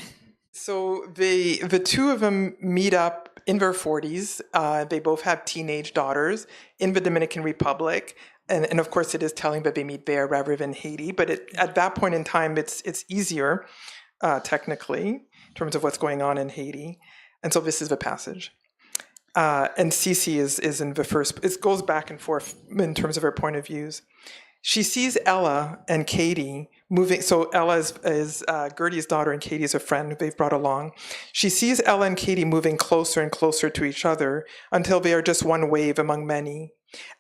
So the two of them meet up in their 40s. They both have teenage daughters in the Dominican Republic. And of course, it is telling that they meet there rather than Haiti. But at that point in time, it's easier, technically, in terms of what's going on in Haiti. And so this is the passage. And Cece is in the first. It goes back and forth in terms of her point of views. She sees Ella and Katie moving. So Ella is Gertie's daughter, and Katie is a friend they've brought along. She sees Ella and Katie moving closer and closer to each other until they are just one wave among many.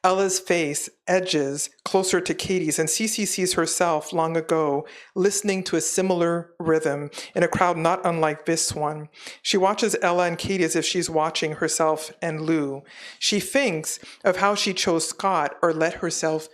Ella's face edges closer to Katie's, and Cece sees herself long ago listening to a similar rhythm in a crowd not unlike this one. She watches Ella and Katie as if she's watching herself and Lou. She thinks of how she chose Scott, or let herself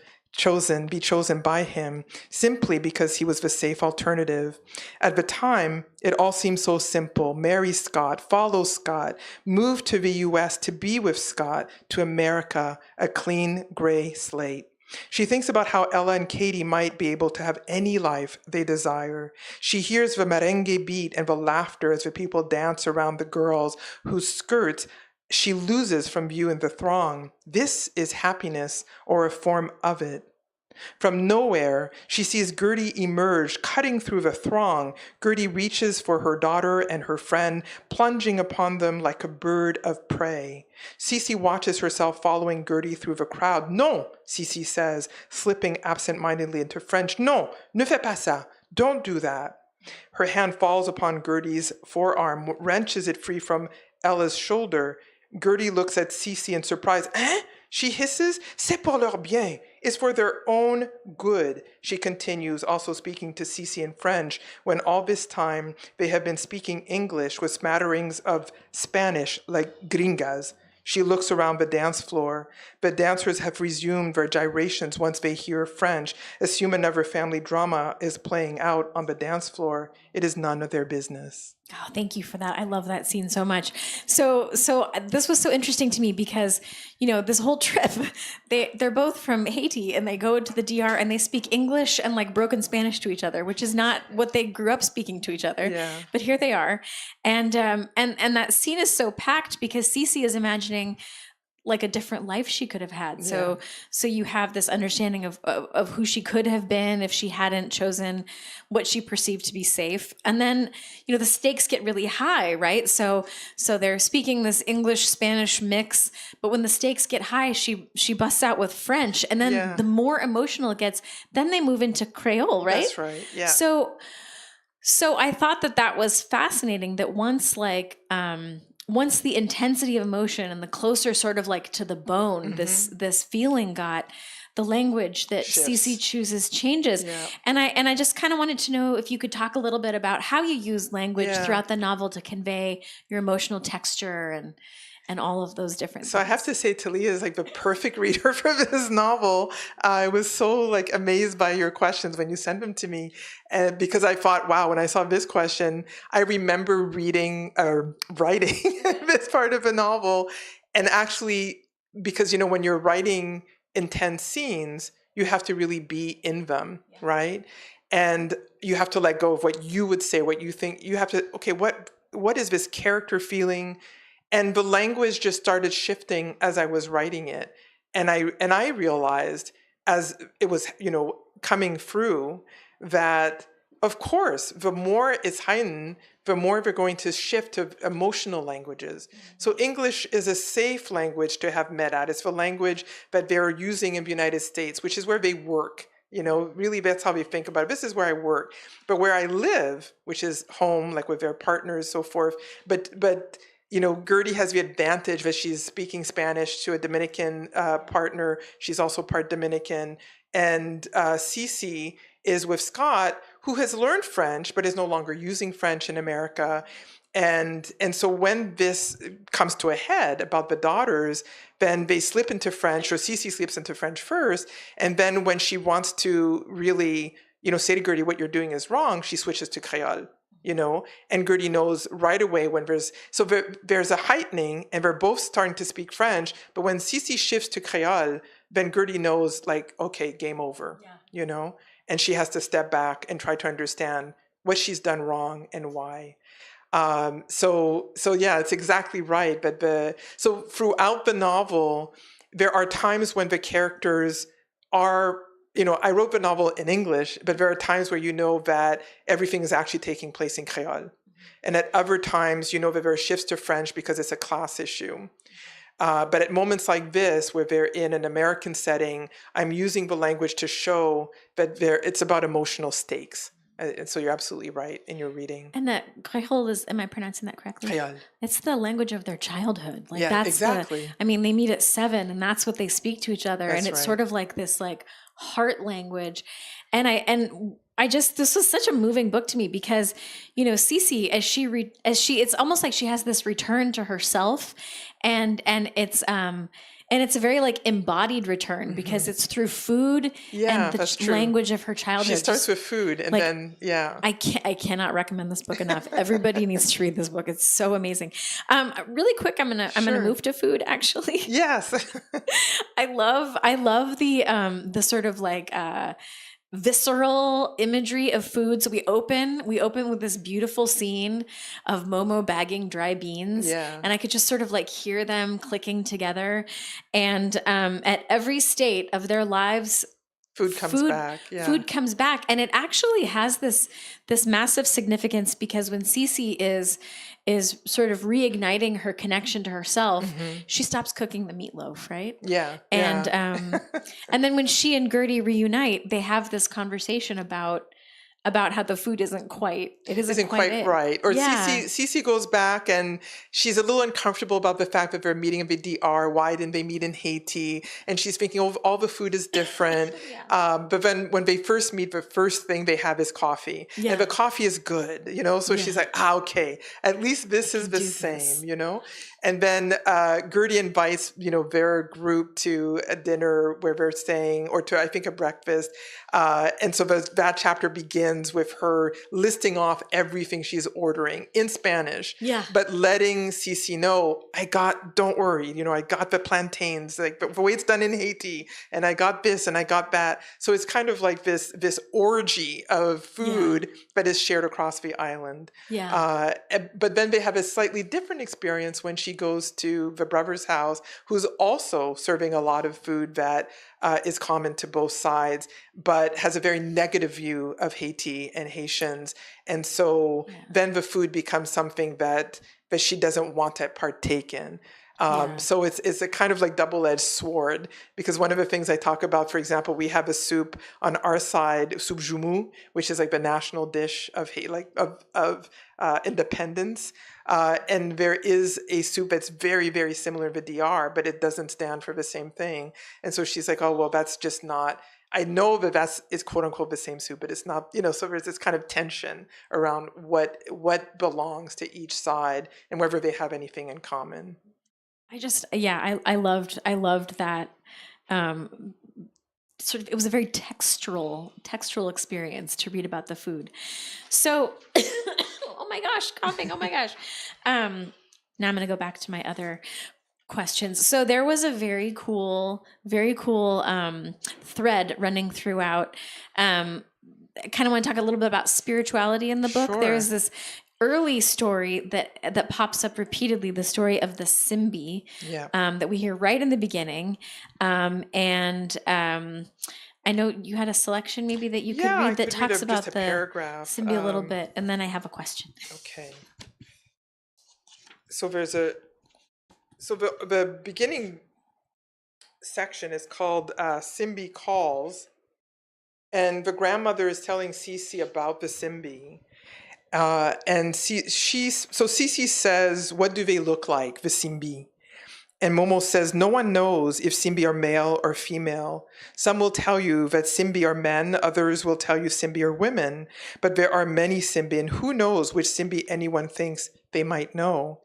be chosen by him, simply because he was the safe alternative. At the time, it all seemed so simple. Marry Scott, follow Scott, move to the US to be with Scott, to America, a clean gray slate. She thinks about how Ella and Katie might be able to have any life they desire. She hears the merengue beat and the laughter as the people dance around the girls whose skirts she loses from view in the throng. This is happiness, or a form of it. From nowhere, she sees Gertie emerge, cutting through the throng. Gertie reaches for her daughter and her friend, plunging upon them like a bird of prey. Cece watches herself following Gertie through the crowd. Non, Cece says, slipping absent-mindedly into French. Non, ne fais pas ça. Don't do that. Her hand falls upon Gertie's forearm, wrenches it free from Ella's shoulder. Gertie looks at Cece in surprise. Hein? She hisses. C'est pour leur bien. It's for their own good, she continues, also speaking to Cece in French, when all this time they have been speaking English with smatterings of Spanish, like gringas. She looks around the dance floor. The dancers have resumed their gyrations once they hear French. Assume another family drama is playing out on the dance floor. It is none of their business. Oh, thank you for that. I love that scene so much. So this was so interesting to me because, this whole trip, they're both from Haiti and they go to the DR and they speak English and like broken Spanish to each other, which is not what they grew up speaking to each other. Yeah. But here they are. And that scene is so packed because Cece is imagining like a different life she could have had. So you have this understanding of who she could have been if she hadn't chosen what she perceived to be safe. And then, the stakes get really high, right? So they're speaking this English-Spanish mix, but when the stakes get high, she busts out with French. And then the more emotional it gets, then they move into Creole, right? That's right. Yeah. So I thought that was fascinating that once the intensity of emotion and the closer sort of like to the bone, this feeling got, the language that Cece chooses changes. Yeah. And I just kind of wanted to know if you could talk a little bit about how you use language throughout the novel to convey your emotional texture and all of those different things. I have to say, Talia is like the perfect reader for this novel. I was so like amazed by your questions when you sent them to me, because I thought, wow, when I saw this question, I remember reading or writing this part of a novel. And actually, because, when you're writing intense scenes, you have to really be in them, right? And you have to let go of what you would say, what you think. You have to, okay, what is this character feeling? And the language just started shifting as I was writing it. And I realized as it was, coming through that, of course, the more it's heightened, the more we're going to shift to emotional languages. So English is a safe language to have met at. It's the language that they're using in the United States, which is where they work. Really that's how they think about it. This is where I work. But where I live, which is home, like with their partners, so forth. But Gertie has the advantage that she's speaking Spanish to a Dominican partner. She's also part Dominican. And Cece is with Scott, who has learned French, but is no longer using French in America. And so when this comes to a head about the daughters, then they slip into French, or Cece slips into French first. And then when she wants to really, say to Gertie, what you're doing is wrong, she switches to Creole. And Gertie knows right away when there's a heightening and we're both starting to speak French, but when Cece shifts to Creole, then Gertie knows like, okay, game over, and she has to step back and try to understand what she's done wrong and why. So yeah, it's exactly right. But so throughout the novel, there are times when the characters are, I wrote the novel in English, but there are times where that everything is actually taking place in Creole. And at other times, that there are shifts to French because it's a class issue. But at moments like this, where they're in an American setting, I'm using the language to show that it's about emotional stakes. And so you're absolutely right in your reading. And that Creole is, am I pronouncing that correctly? Creole. It's the language of their childhood. Like that's exactly. They meet at 7 and that's what they speak to each other. That's and it's right. sort of like this like heart language. And I just, this was such a moving book to me because, Cece, as she, it's almost like she has this return to herself and it's a very like embodied return because it's through food and the language of her childhood. She starts with food and then, I cannot recommend this book enough. Everybody needs to read this book. It's so amazing. Really quick, I'm gonna move to food actually. Yes. I love the sort of like visceral imagery of food. So we open with this beautiful scene of Momo bagging dry beans. Yeah. And I could just sort of like hear them clicking together. And at every state of their lives, food comes back. Yeah. Food comes back. And it actually has this massive significance because when Cece is sort of reigniting her connection to herself, she stops cooking the meatloaf, right? Yeah. And and then when she and Gertie reunite, they have this conversation about how the food isn't quite right. Or Cece goes back and she's a little uncomfortable about the fact that they're meeting in the DR. Why didn't they meet in Haiti? And she's thinking, oh, all the food is different. But then when they first meet, the first thing they have is coffee. And the coffee is good, so she's like, okay, at least this is the same, And then Gertie invites, their group to a dinner where they're staying, or to, I think, a breakfast. And so that chapter begins with her listing off everything she's ordering in Spanish, Yeah. but letting Cece know, don't worry, I got the plantains, like the way it's done in Haiti, and I got this and I got that. So it's kind of like this orgy of food that is shared across the island. Yeah. But then they have a slightly different experience when she goes to the brother's house, who's also serving a lot of food that is common to both sides, but has a very negative view of Haiti and Haitians. And so then the food becomes something that she doesn't want to partake in. So it's a kind of like double-edged sword, because one of the things I talk about, for example, we have a soup on our side, soup jumu, which is like the national dish of independence. And there is a soup that's very, very similar to DR, but it doesn't stand for the same thing. And so she's like, oh, well, that's just not, I know that is quote unquote the same soup, but it's not, so there's this kind of tension around what belongs to each side and whether they have anything in common. I loved that. Sort of, it was a very textural experience to read about the food. So, oh my gosh, coughing. Oh my gosh. Now I'm going to go back to my other questions. So there was a very cool thread running throughout. I kind of want to talk a little bit about spirituality in the book. Sure. There's this early story that pops up repeatedly, the story of the Simbi, that we hear right in the beginning. I know you had a selection maybe that you could read that talks about the paragraph. Simbi a little bit, and then I have a question. Okay. So the beginning section is called Simbi Calls, and the grandmother is telling Cece about the Simbi. And Cece says, what do they look like, the Simbi? And Momo says, no one knows if Simbi are male or female. Some will tell you that Simbi are men, others will tell you Simbi are women, but there are many Simbi, and who knows which Simbi anyone thinks they might know.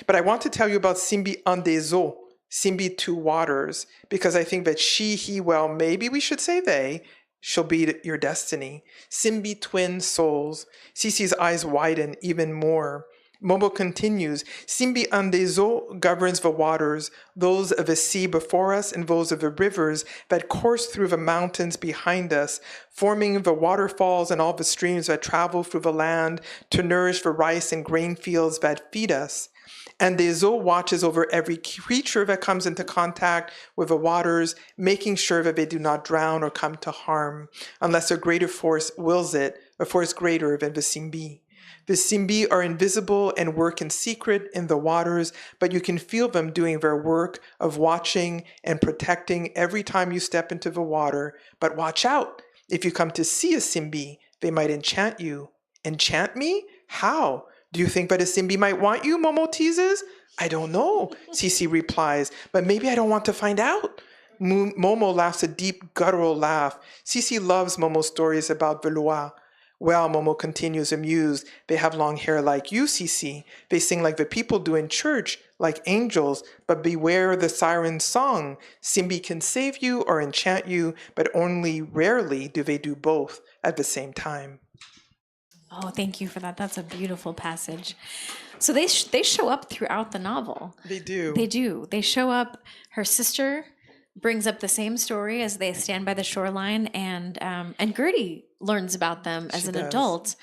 But I want to tell you about Simbi en des eaux, Simbi two waters, because I think that she, he, well, maybe we should say they, shall be your destiny. Simbi twin souls. Cece's eyes widen even more. Momo continues, Simbi en des eaux governs the waters, those of the sea before us and those of the rivers that course through the mountains behind us, forming the waterfalls and all the streams that travel through the land to nourish the rice and grain fields that feed us. And des eaux watches over every creature that comes into contact with the waters, making sure that they do not drown or come to harm, unless a greater force wills it, a force greater than the Simbi. The Simbi are invisible and work in secret in the waters, but you can feel them doing their work of watching and protecting every time you step into the water. But watch out! If you come to see a Simbi, they might enchant you. Enchant me? How? Do you think that a Simbi might want you, Momo teases. I don't know, Cece replies, but maybe I don't want to find out. Momo laughs a deep, guttural laugh. Cece loves Momo's stories about Velois. Well, Momo continues amused, they have long hair like you, Cece. They sing like the people do in church, like angels, but beware the siren's song. Simbi can save you or enchant you, but only rarely do they do both at the same time. Oh, thank you for that. That's a beautiful passage. So they show up throughout the novel. They do. They do. They show up. Her sister brings up the same story as they stand by the shoreline, and Gertie learns about them as an adult.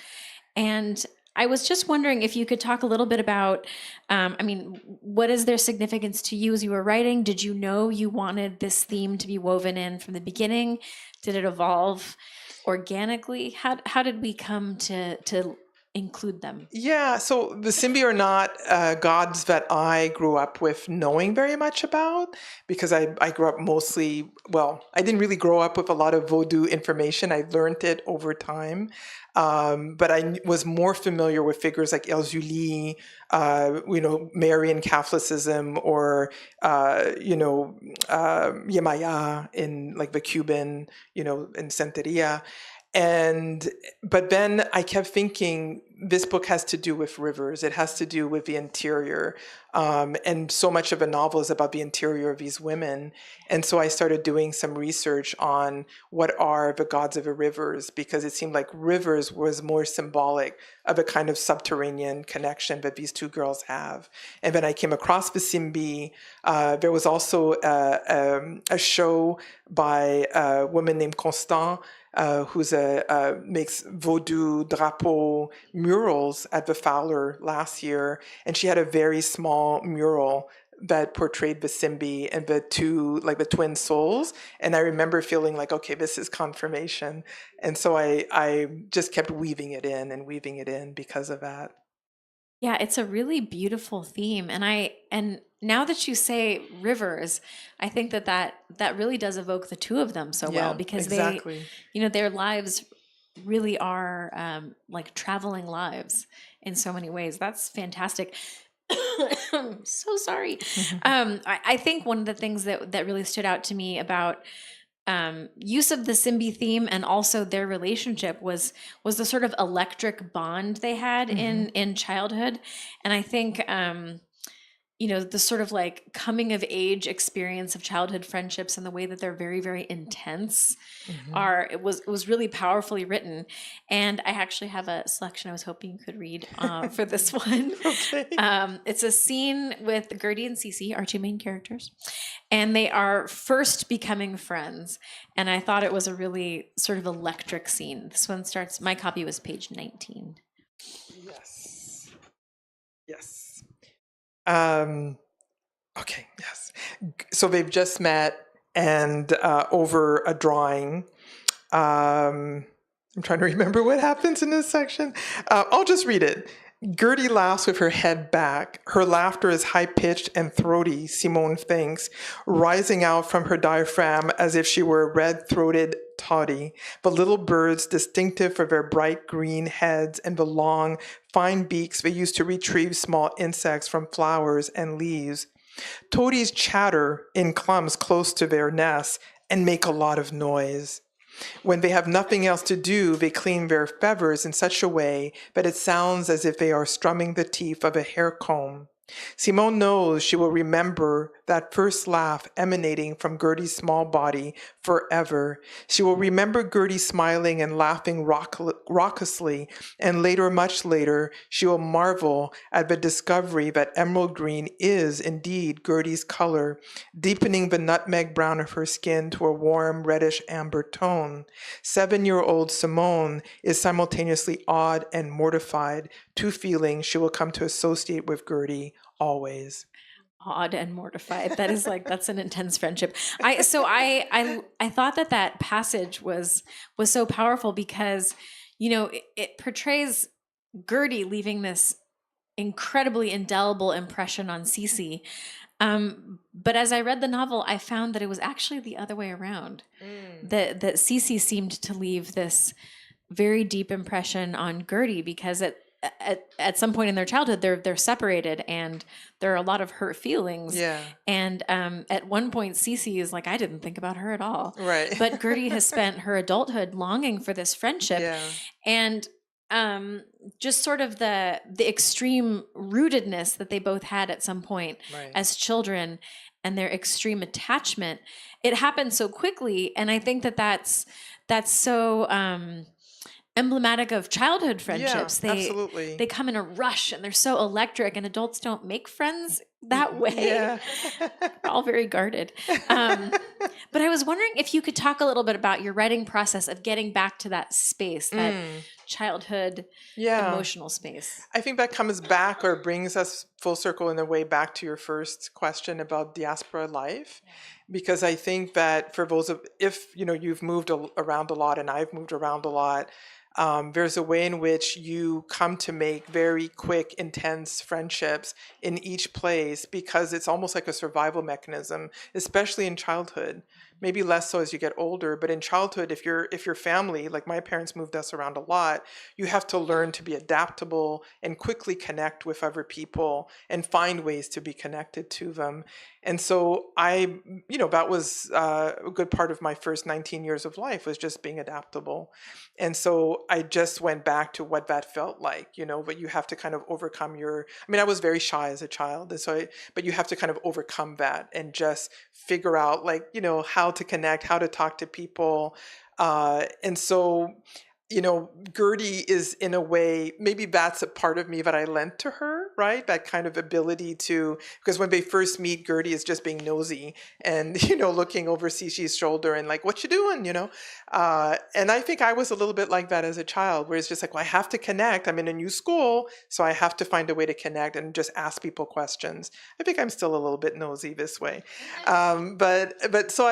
And I was just wondering if you could talk a little bit about, what is their significance to you as you were writing? Did you know you wanted this theme to be woven in from the beginning? Did it evolve organically? How did we come to include them? Yeah, so the Simbi are not gods that I grew up with knowing very much about, because I grew up mostly, I didn't really grow up with a lot of Vodou information. I learned it over time. But I was more familiar with figures like El Zuli, Marian Catholicism, or, Yemaya in like the Cuban, in Santeria. But then I kept thinking, this book has to do with rivers. It has to do with the interior. And so much of a novel is about the interior of these women. And so I started doing some research on what are the gods of the rivers, because it seemed like rivers was more symbolic of a kind of subterranean connection that these two girls have. And then I came across the Simbi. There was also a show by a woman named Constant, who's makes Vaudou drapeau murals at the Fowler last year, and she had a very small mural that portrayed the Simbi and the two, like the twin souls. And I remember feeling like, okay, this is confirmation. And so I just kept weaving it in and weaving it in because of that. Yeah, it's a really beautiful theme. And now that you say rivers, I think that really does evoke the two of them so well, because exactly. their lives really are like traveling lives in so many ways. That's fantastic. I'm so sorry. I think one of the things that really stood out to me about use of the Simbi theme and also their relationship was the sort of electric bond they had in childhood. And I think the sort of like coming of age experience of childhood friendships and the way that they're very, very intense it was really powerfully written. And I actually have a selection I was hoping you could read for this one. Okay. It's a scene with Gertie and Cece, our two main characters, and they are first becoming friends. And I thought it was a really sort of electric scene. This one starts, my copy was page 19. Yes. Okay, yes. So they've just met, and over a drawing. I'm trying to remember what happens in this section. I'll just read it. Gertie laughs with her head back. Her laughter is high-pitched and throaty, Simone thinks, rising out from her diaphragm as if she were a red-throated toddy. The little birds, distinctive for their bright green heads and the long, fine beaks they used to retrieve small insects from flowers and leaves. Toadies chatter in clumps close to their nests and make a lot of noise. When they have nothing else to do, they clean their feathers in such a way that it sounds as if they are strumming the teeth of a hair comb. Simone knows she will remember that first laugh emanating from Gertie's small body forever. She will remember Gertie smiling and laughing raucously, and later, much later, she will marvel at the discovery that emerald green is indeed Gertie's color, deepening the nutmeg brown of her skin to a warm reddish amber tone. 7-year-old Simone is simultaneously awed and mortified, two feelings she will come to associate with Gertie always. Awed and mortified. That is that's an intense friendship. I thought that passage was so powerful because, it portrays Gertie leaving this incredibly indelible impression on Cece. But as I read the novel, I found that it was actually the other way around. That Cece seemed to leave this very deep impression on Gertie because at some point in their childhood, they're separated and there are a lot of hurt feelings. Yeah. And at one point, Cece is like, I didn't think about her at all. Right. But Gertie has spent her adulthood longing for this friendship. Yeah. And just sort of the extreme rootedness that they both had at some point as children and their extreme attachment. It happened so quickly. And I think that's so emblematic of childhood friendships. Yeah, absolutely. They come in a rush and they're so electric, and adults don't make friends that way. Yeah. We're all very guarded. But I was wondering if you could talk a little bit about your writing process of getting back to that space, that childhood emotional space. I think that comes back or brings us full circle in a way back to your first question about diaspora life. Because I think that for those of, if you've moved around a lot and I've moved around a lot, there's a way in which you come to make very quick, intense friendships in each place because it's almost like a survival mechanism, especially in childhood, maybe less so as you get older, but in childhood, if your family, like my parents moved us around a lot, you have to learn to be adaptable and quickly connect with other people and find ways to be connected to them. And so that was a good part of my first 19 years of life, was just being adaptable. And so I just went back to what that felt like, but you have to kind of overcome I was very shy as a child. And so, but you have to kind of overcome that and just figure out, like, how to connect, how to talk to people. And so, Gertie is, in a way, maybe that's a part of me that I lent to her, right? That kind of ability because when they first meet, Gertie is just being nosy and, looking over Cishi's shoulder and like, what you doing, And I think I was a little bit like that as a child, where it's just like, well, I have to connect. I'm in a new school, so I have to find a way to connect and just ask people questions. I think I'm still a little bit nosy this way. So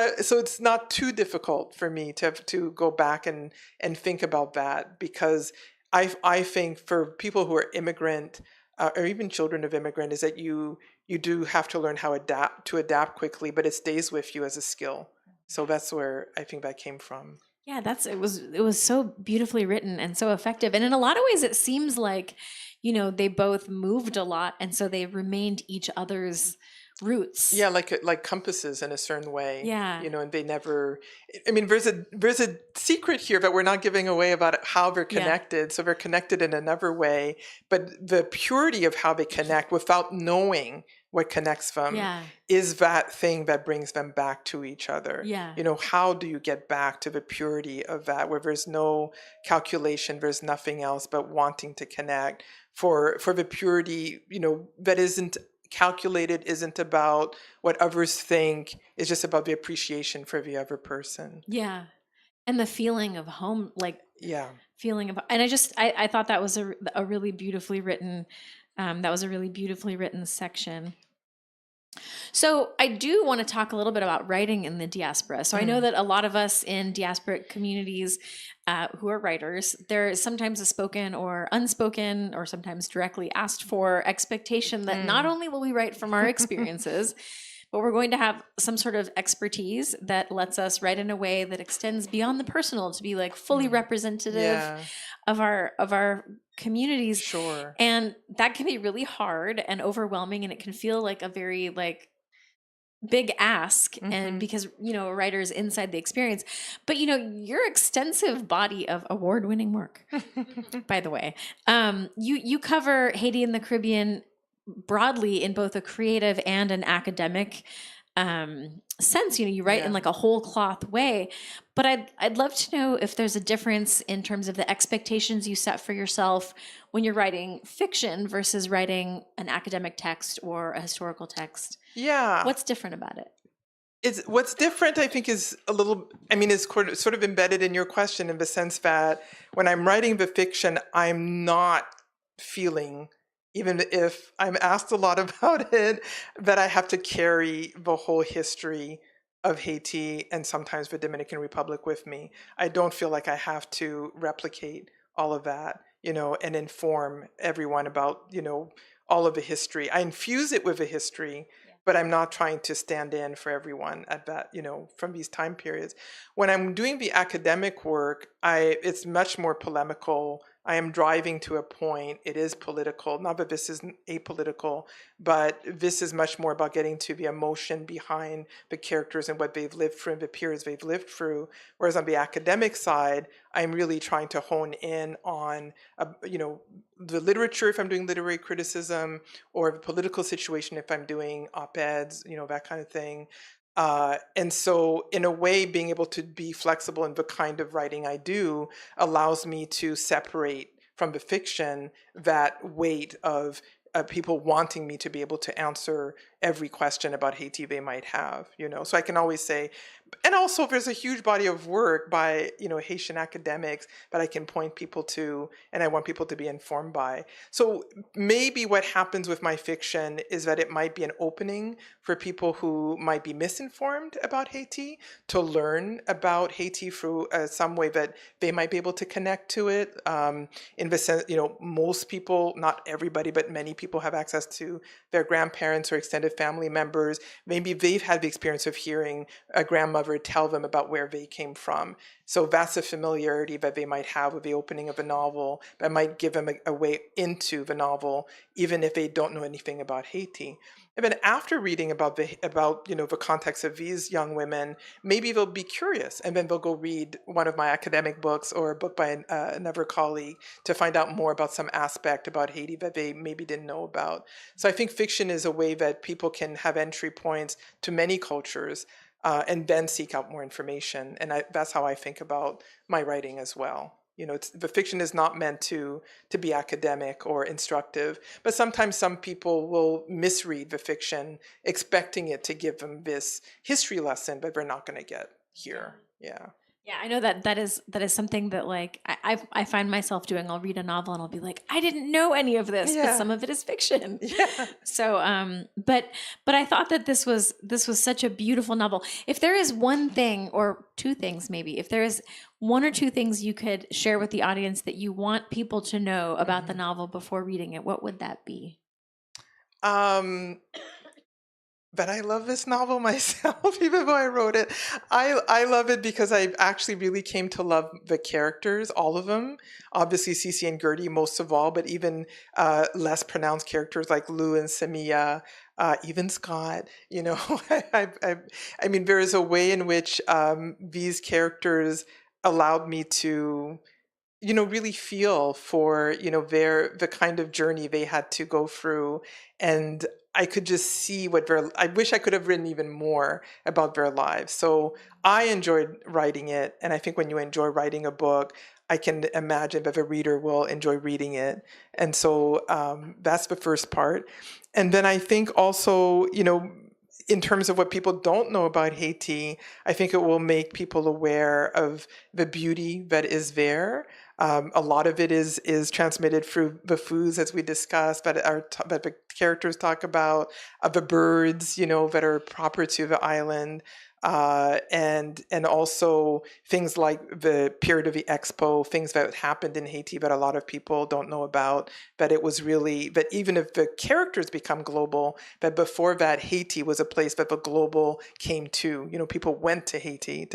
it's not too difficult for me to go back and think about that, because I think for people who are immigrant or even children of immigrant, is that you do have to learn how to adapt quickly, but it stays with you as a skill. So that's where I think that came from. Yeah, it was so beautifully written and so effective. And in a lot of ways, it seems like, they both moved a lot, and so they remained each other's roots. Yeah, like compasses in a certain way. Yeah. And they never. There's a secret here that we're not giving away about how they're connected. Yeah. So they're connected in another way, but the purity of how they connect without knowing what connects them is that thing that brings them back to each other. Yeah. How do you get back to the purity of that, where there's no calculation, there's nothing else but wanting to connect for the purity, that isn't calculated, isn't about what others think, it's just about the appreciation for the other person. Yeah. And the feeling of home, like feeling of, and I thought that was a really beautifully written, section. So I do want to talk a little bit about writing in the diaspora. So I know that a lot of us in diasporic communities who are writers, there is sometimes a spoken or unspoken or sometimes directly asked for expectation that not only will we write from our experiences, but we're going to have some sort of expertise that lets us write in a way that extends beyond the personal to be like fully representative of our communities. Sure. And that can be really hard and overwhelming, and it can feel like a very big ask, and because a writer is inside the experience. But your extensive body of award-winning work, by the way, you cover Haiti and the Caribbean broadly in both a creative and an academic sense. You write in like a whole cloth way, but I'd love to know if there's a difference in terms of the expectations you set for yourself when you're writing fiction versus writing an academic text or a historical text. Yeah. What's different about it? What's different, I think, is sort of embedded in your question, in the sense that when I'm writing the fiction, I'm not feeling, even if I'm asked a lot about it, that I have to carry the whole history of Haiti and sometimes the Dominican Republic with me. I don't feel like I have to replicate all of that, and inform everyone about, all of the history. I infuse it with a history, but I'm not trying to stand in for everyone at that, from these time periods. When I'm doing the academic work, it's much more polemical. I am driving to a point. It is political. Not that this isn't apolitical, but this is much more about getting to the emotion behind the characters and what they've lived through and the periods they've lived through. Whereas on the academic side, I'm really trying to hone in on, the literature if I'm doing literary criticism, or the political situation if I'm doing op-eds, that kind of thing. And so in a way, being able to be flexible in the kind of writing I do allows me to separate from the fiction that weight of people wanting me to be able to answer every question about Haiti they might have, So I can always say, and also there's a huge body of work by, Haitian academics that I can point people to, and I want people to be informed by. So maybe what happens with my fiction is that it might be an opening for people who might be misinformed about Haiti to learn about Haiti through some way that they might be able to connect to it. In the sense, most people, not everybody, but many people have access to their grandparents or extended family members. Maybe they've had the experience of hearing a grandmother grandmother would tell them about where they came from. So that's a familiarity that they might have with the opening of a novel that might give them a way into the novel, even if they don't know anything about Haiti. And then after reading about the context of these young women, maybe they'll be curious, and then they'll go read one of my academic books or a book by another colleague to find out more about some aspect about Haiti that they maybe didn't know about. So I think fiction is a way that people can have entry points to many cultures, and then seek out more information. And that's how I think about my writing as well. The fiction is not meant to be academic or instructive, but sometimes some people will misread the fiction, expecting it to give them this history lesson, but they're not going to get here. Yeah. Yeah, I know that is something that like I find myself doing. I'll read a novel and I'll be like, I didn't know any of this, but some of it is fiction. Yeah. So but I thought that this was such a beautiful novel. If there is one thing or two things, maybe, if there is one or two things you could share with the audience that you want people to know about the novel before reading it, what would that be? But I love this novel myself, even though I wrote it. I love it because I actually really came to love the characters, all of them. Obviously, Cece and Gertie most of all, but even less pronounced characters like Lou and Samia, even Scott. I mean, there is a way in which these characters allowed me to really feel for the kind of journey they had to go through, and I could just see I wish I could have written even more about their lives. So I enjoyed writing it, and I think when you enjoy writing a book, I can imagine that the reader will enjoy reading it. And so that's the first part. And then I think also, in terms of what people don't know about Haiti, I think it will make people aware of the beauty that is there. A lot of it is transmitted through the foods, as we discussed, that the characters talk about, the birds, that are proper to the island, and also things like the period of the Expo, things that happened in Haiti that a lot of people don't know about. That it was really that even if the characters become global, that before that Haiti was a place that the global came to. People went to Haiti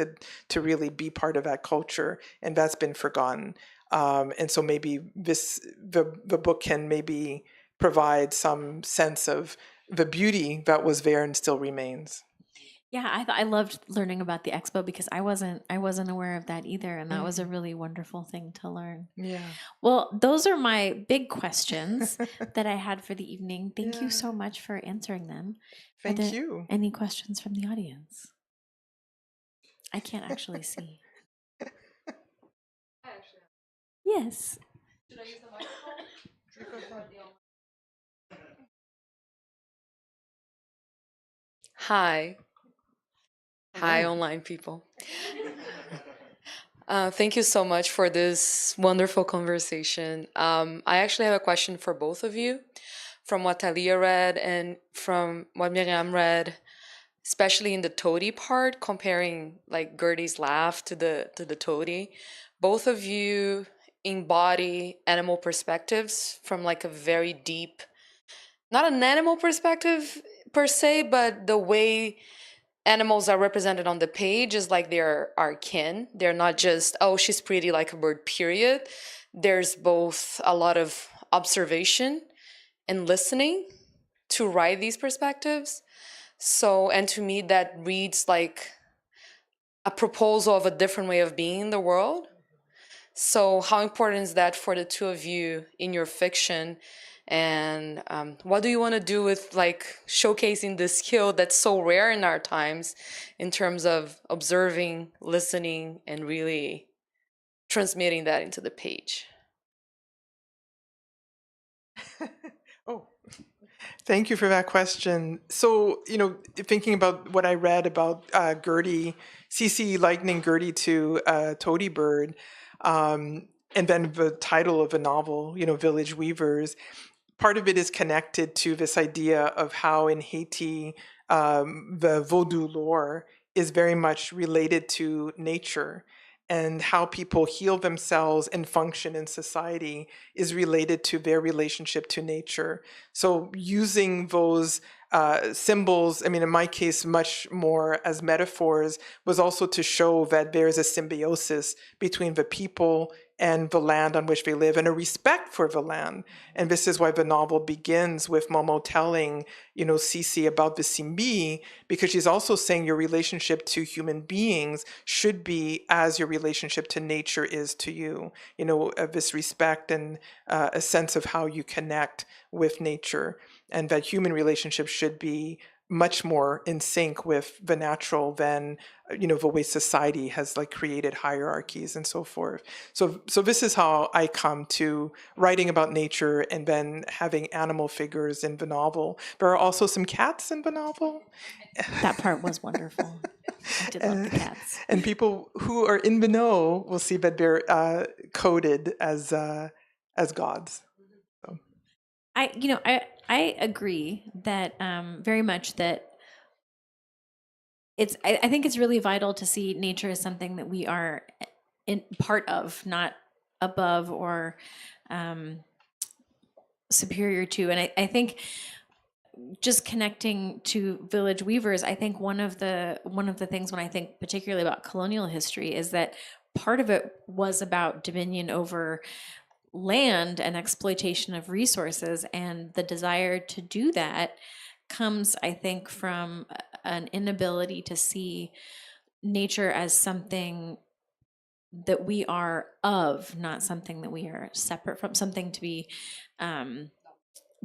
to really be part of that culture, and that's been forgotten. And so maybe the book can maybe provide some sense of the beauty that was there and still remains. Yeah, I loved learning about the expo because I wasn't aware of that either, and that was a really wonderful thing to learn. Yeah. Well, those are my big questions that I had for the evening. Thank you Yeah. so much for answering them. Thank you. Any questions from the audience? I can't actually see. Yes. Should I use the microphone? Hi. Hi, online people. Thank you so much for this wonderful conversation. I actually have a question for both of you. From what Talia read and from what Myriam read, especially in the toady part, comparing like Gertie's laugh to the toady, both of you embody animal perspectives from like a very deep, not an animal perspective per se, but the way animals are represented on the page is like they're our kin. They're not just, oh, she's pretty like a bird, period. There's both a lot of observation and listening to write these perspectives. So, and to me, that reads like a proposal of a different way of being in the world. So, how important is that for the two of you in your fiction? And what do you want to do with like showcasing this skill that's so rare in our times in terms of observing, listening, and really transmitting that into the page? Oh, thank you for that question. So, thinking about what I read about Gertie, Cece likening Gertie to Toady Bird, and then the title of the novel, Village Weavers, part of it is connected to this idea of how in Haiti, the Vodou lore is very much related to nature. and how people heal themselves and function in society is related to their relationship to nature. So using those symbols, I mean, in my case, much more as metaphors, was also to show that there is a symbiosis between the people and the land on which they live, and a respect for the land. And this is why the novel begins with Momo telling, Cece about the Simbi, because she's also saying your relationship to human beings should be as your relationship to nature is to you. This respect and a sense of how you connect with nature, and that human relationships should be much more in sync with the natural than the way society has created hierarchies and so forth. So this is how I come to writing about nature and then having animal figures in the novel. There are also some cats in the novel. That part was wonderful. I did love the cats. And people who are in the know will see that they're coded as gods. So. I agree that very much that I think it's really vital to see nature as something that we are in part of, not above or superior to. And I think just connecting to village weavers, I think one of the things when I think particularly about colonial history is that part of it was about dominion over land and exploitation of resources, and the desire to do that comes, I think, from an inability to see nature as something that we are of, not something that we are separate from, something to be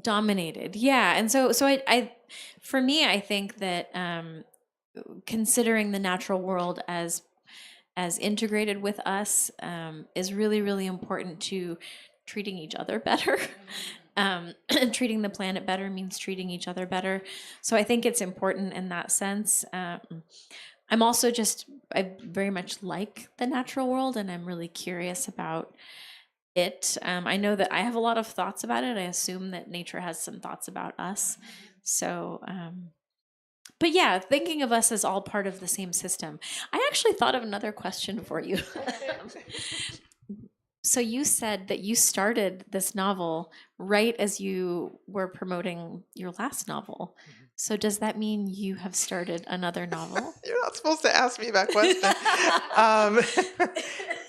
dominated. Yeah. And so I for me, I think that considering the natural world as integrated with us is really, really important to treating each other better. Treating the planet better means treating each other better. So I think it's important in that sense. I'm also I very much like the natural world, and I'm really curious about it. I know that I have a lot of thoughts about it. I assume that nature has some thoughts about us. So, but yeah, thinking of us as all part of the same system. I actually thought of another question for you. So you said that you started this novel right as you were promoting your last novel. So does that mean you have started another novel? You're not supposed to ask me that question.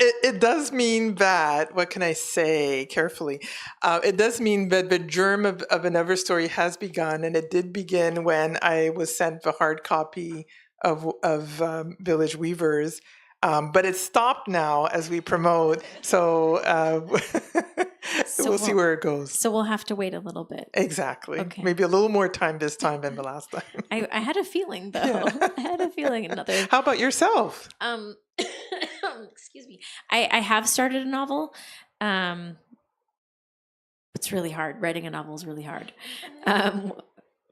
It does mean that, what can I say carefully? It does mean that the germ of another story has begun, and it did begin when I was sent the hard copy of Village Weavers. But it's stopped now as we promote, so we'll see where it goes. So we'll have to wait a little bit. Exactly. Okay. Maybe a little more time this time than the last time. I had a feeling, though. Yeah. I had a feeling another. How about yourself? Excuse me. I have started a novel. It's really hard. Writing a novel is really hard.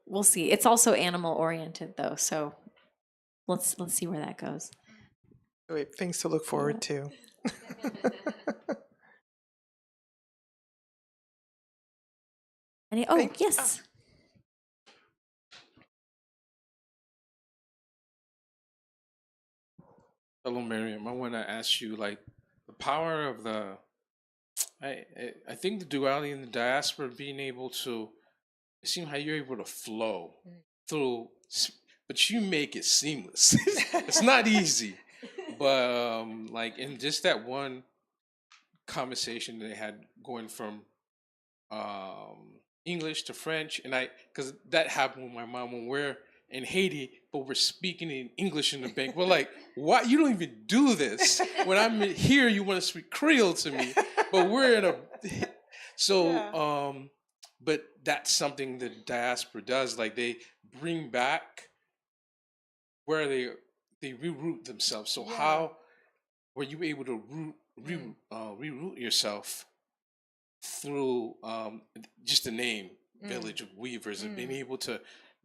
We'll see. It's also animal oriented, though, so let's see where that goes. Wait, things to look forward to. Yes. Hello, Myriam. I want to ask you, the power of I think the duality in the diaspora being able to, it seems how you're able to flow through, but you make it seamless. It's not easy. But in just that one conversation they had going from English to French, and because that happened with my mom when we're in Haiti, but we're speaking in English in the bank. We're like, why? You don't even do this. When I'm here, you want to speak Creole to me, but we're in a. So, yeah. But that's something the diaspora does. They bring back where they reroot themselves. So how were you able to reroot yourself through just the name Village of Weavers and being able to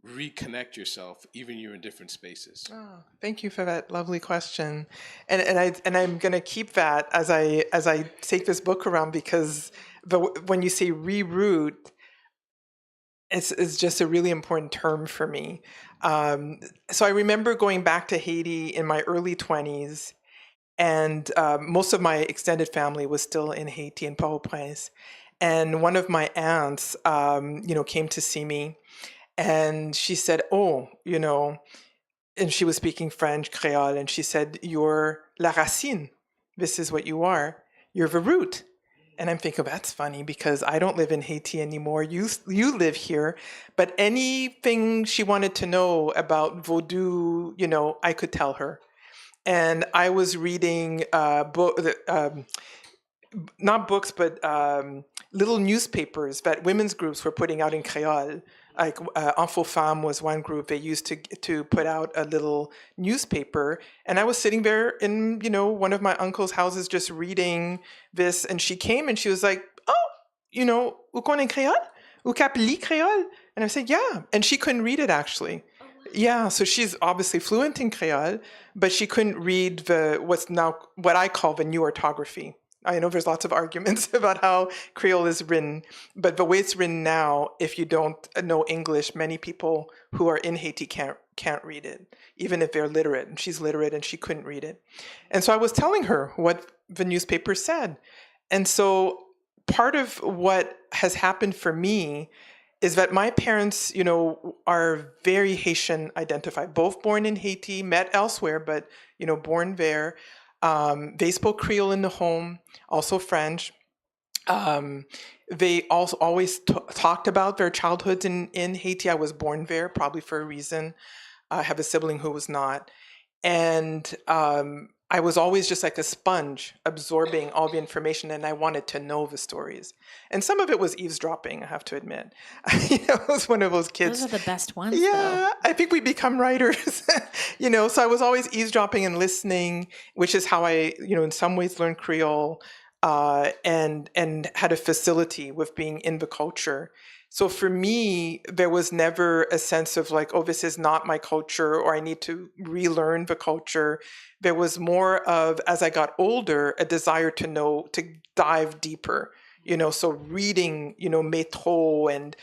reconnect yourself even you're in different spaces? Oh, thank you for that lovely question, and I'm going to keep that as I take this book around, because when you say reroot, it's just a really important term for me. So I remember going back to Haiti in my early 20s And most of my extended family was still in Haiti, in Port-au-Prince. And one of my aunts, came to see me, and she said, "Oh, and she was speaking French, Creole, and she said, 'You're la racine. This is what you are. You're the root.'" And I'm thinking, that's funny because I don't live in Haiti anymore. You live here. But anything she wanted to know about Vodou, I could tell her. And I was reading not books, but little newspapers that women's groups were putting out in Creole. Like Info Femme was one group. They used to put out a little newspaper, and I was sitting there in one of my uncle's houses just reading this, and she came and she was like, "Oh, vous connaissez Creole? Vous capli Creole?" And I said, "Yeah," and she couldn't read it actually. Yeah, so she's obviously fluent in Creole, but she couldn't read what I call the new orthography. I know there's lots of arguments about how Creole is written, but the way it's written now, if you don't know English, many people who are in Haiti can't read it, even if they're literate. And she's literate, and she couldn't read it. And so I was telling her what the newspaper said. And so part of what has happened for me is that my parents, are very Haitian identified, both born in Haiti, met elsewhere, but, born there. They spoke Creole in the home, also French. They also always talked about their childhoods in Haiti. I was born there, probably for a reason. I have a sibling who was not. And I was always just like a sponge, absorbing all the information, and I wanted to know the stories. And some of it was eavesdropping, I have to admit. I was one of those kids. Those are the best ones, Yeah, though. I think we become writers, So I was always eavesdropping and listening, which is how I, in some ways learned Creole, and had a facility with being in the culture. So for me, there was never a sense of like, oh, this is not my culture, or I need to relearn the culture. There was more of, as I got older, a desire to know, to dive deeper. So reading, Métro and,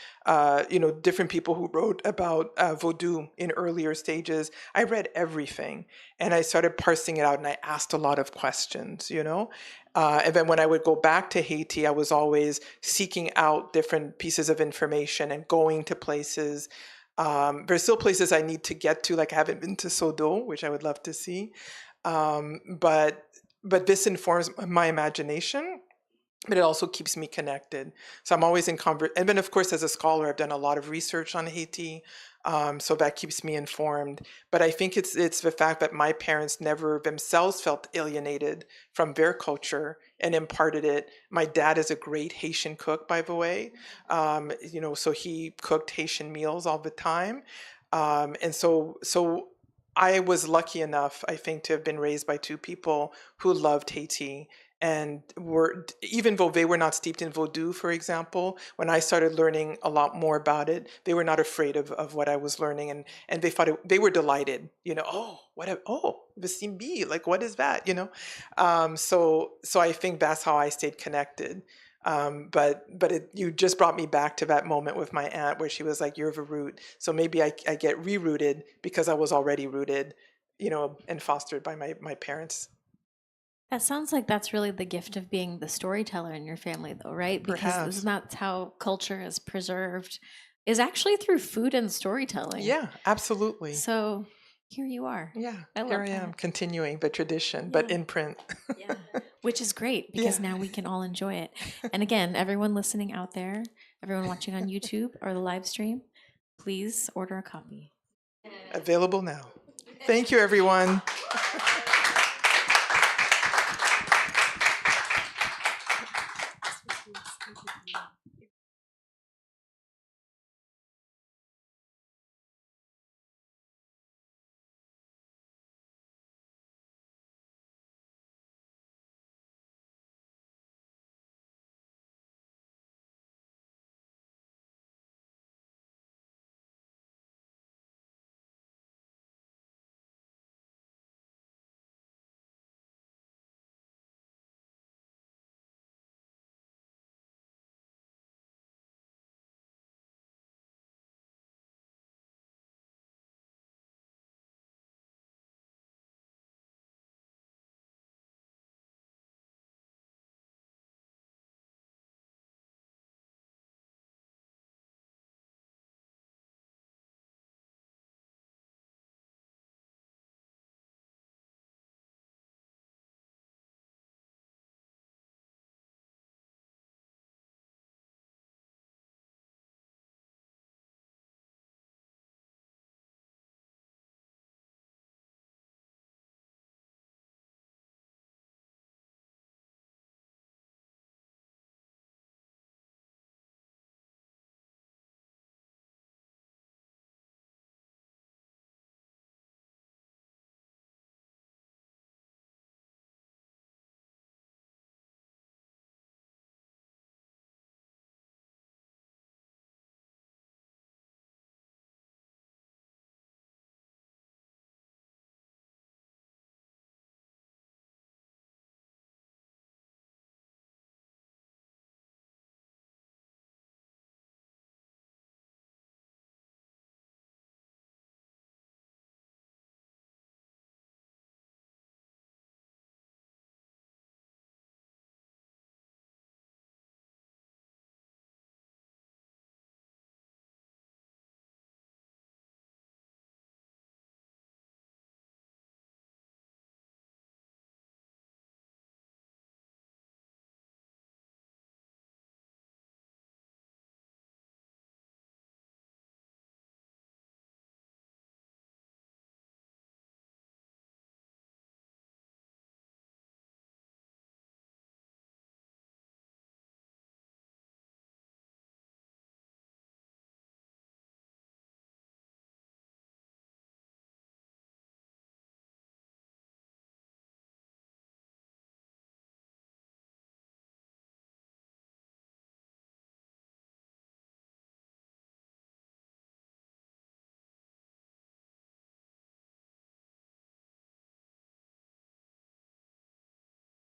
different people who wrote about Vodou in earlier stages, I read everything, and I started parsing it out, and I asked a lot of questions, and then when I would go back to Haiti, I was always seeking out different pieces of information and going to places. There's still places I need to get to, like I haven't been to Sodo, which I would love to see. But this informs my imagination, but it also keeps me connected. So I'm always in and then of course as a scholar, I've done a lot of research on Haiti, so that keeps me informed. But I think it's the fact that my parents never themselves felt alienated from their culture and imparted it. My dad is a great Haitian cook, by the way, so he cooked Haitian meals all the time, and so I was lucky enough, I think, to have been raised by two people who loved Haiti and were, even though they were not steeped in Vodou, for example, when I started learning a lot more about it, they were not afraid of what I was learning, and they thought they were delighted, oh, the Simbi, like, what is that, so I think that's how I stayed connected. But you just brought me back to that moment with my aunt where she was like, "You're the root." So maybe I get rerooted because I was already rooted, and fostered by my parents. That sounds like that's really the gift of being the storyteller in your family, though, right? Because Perhaps. isn't that how culture is preserved, is actually through food and storytelling. Yeah, absolutely. So here you are. Yeah, I love here I am that. continuing the tradition, but Yeah. in print. Yeah. Which is great because Yeah. now we can all enjoy it. And again, everyone listening out there, everyone watching on YouTube or the live stream, please order a copy. Available now. Thank you, everyone.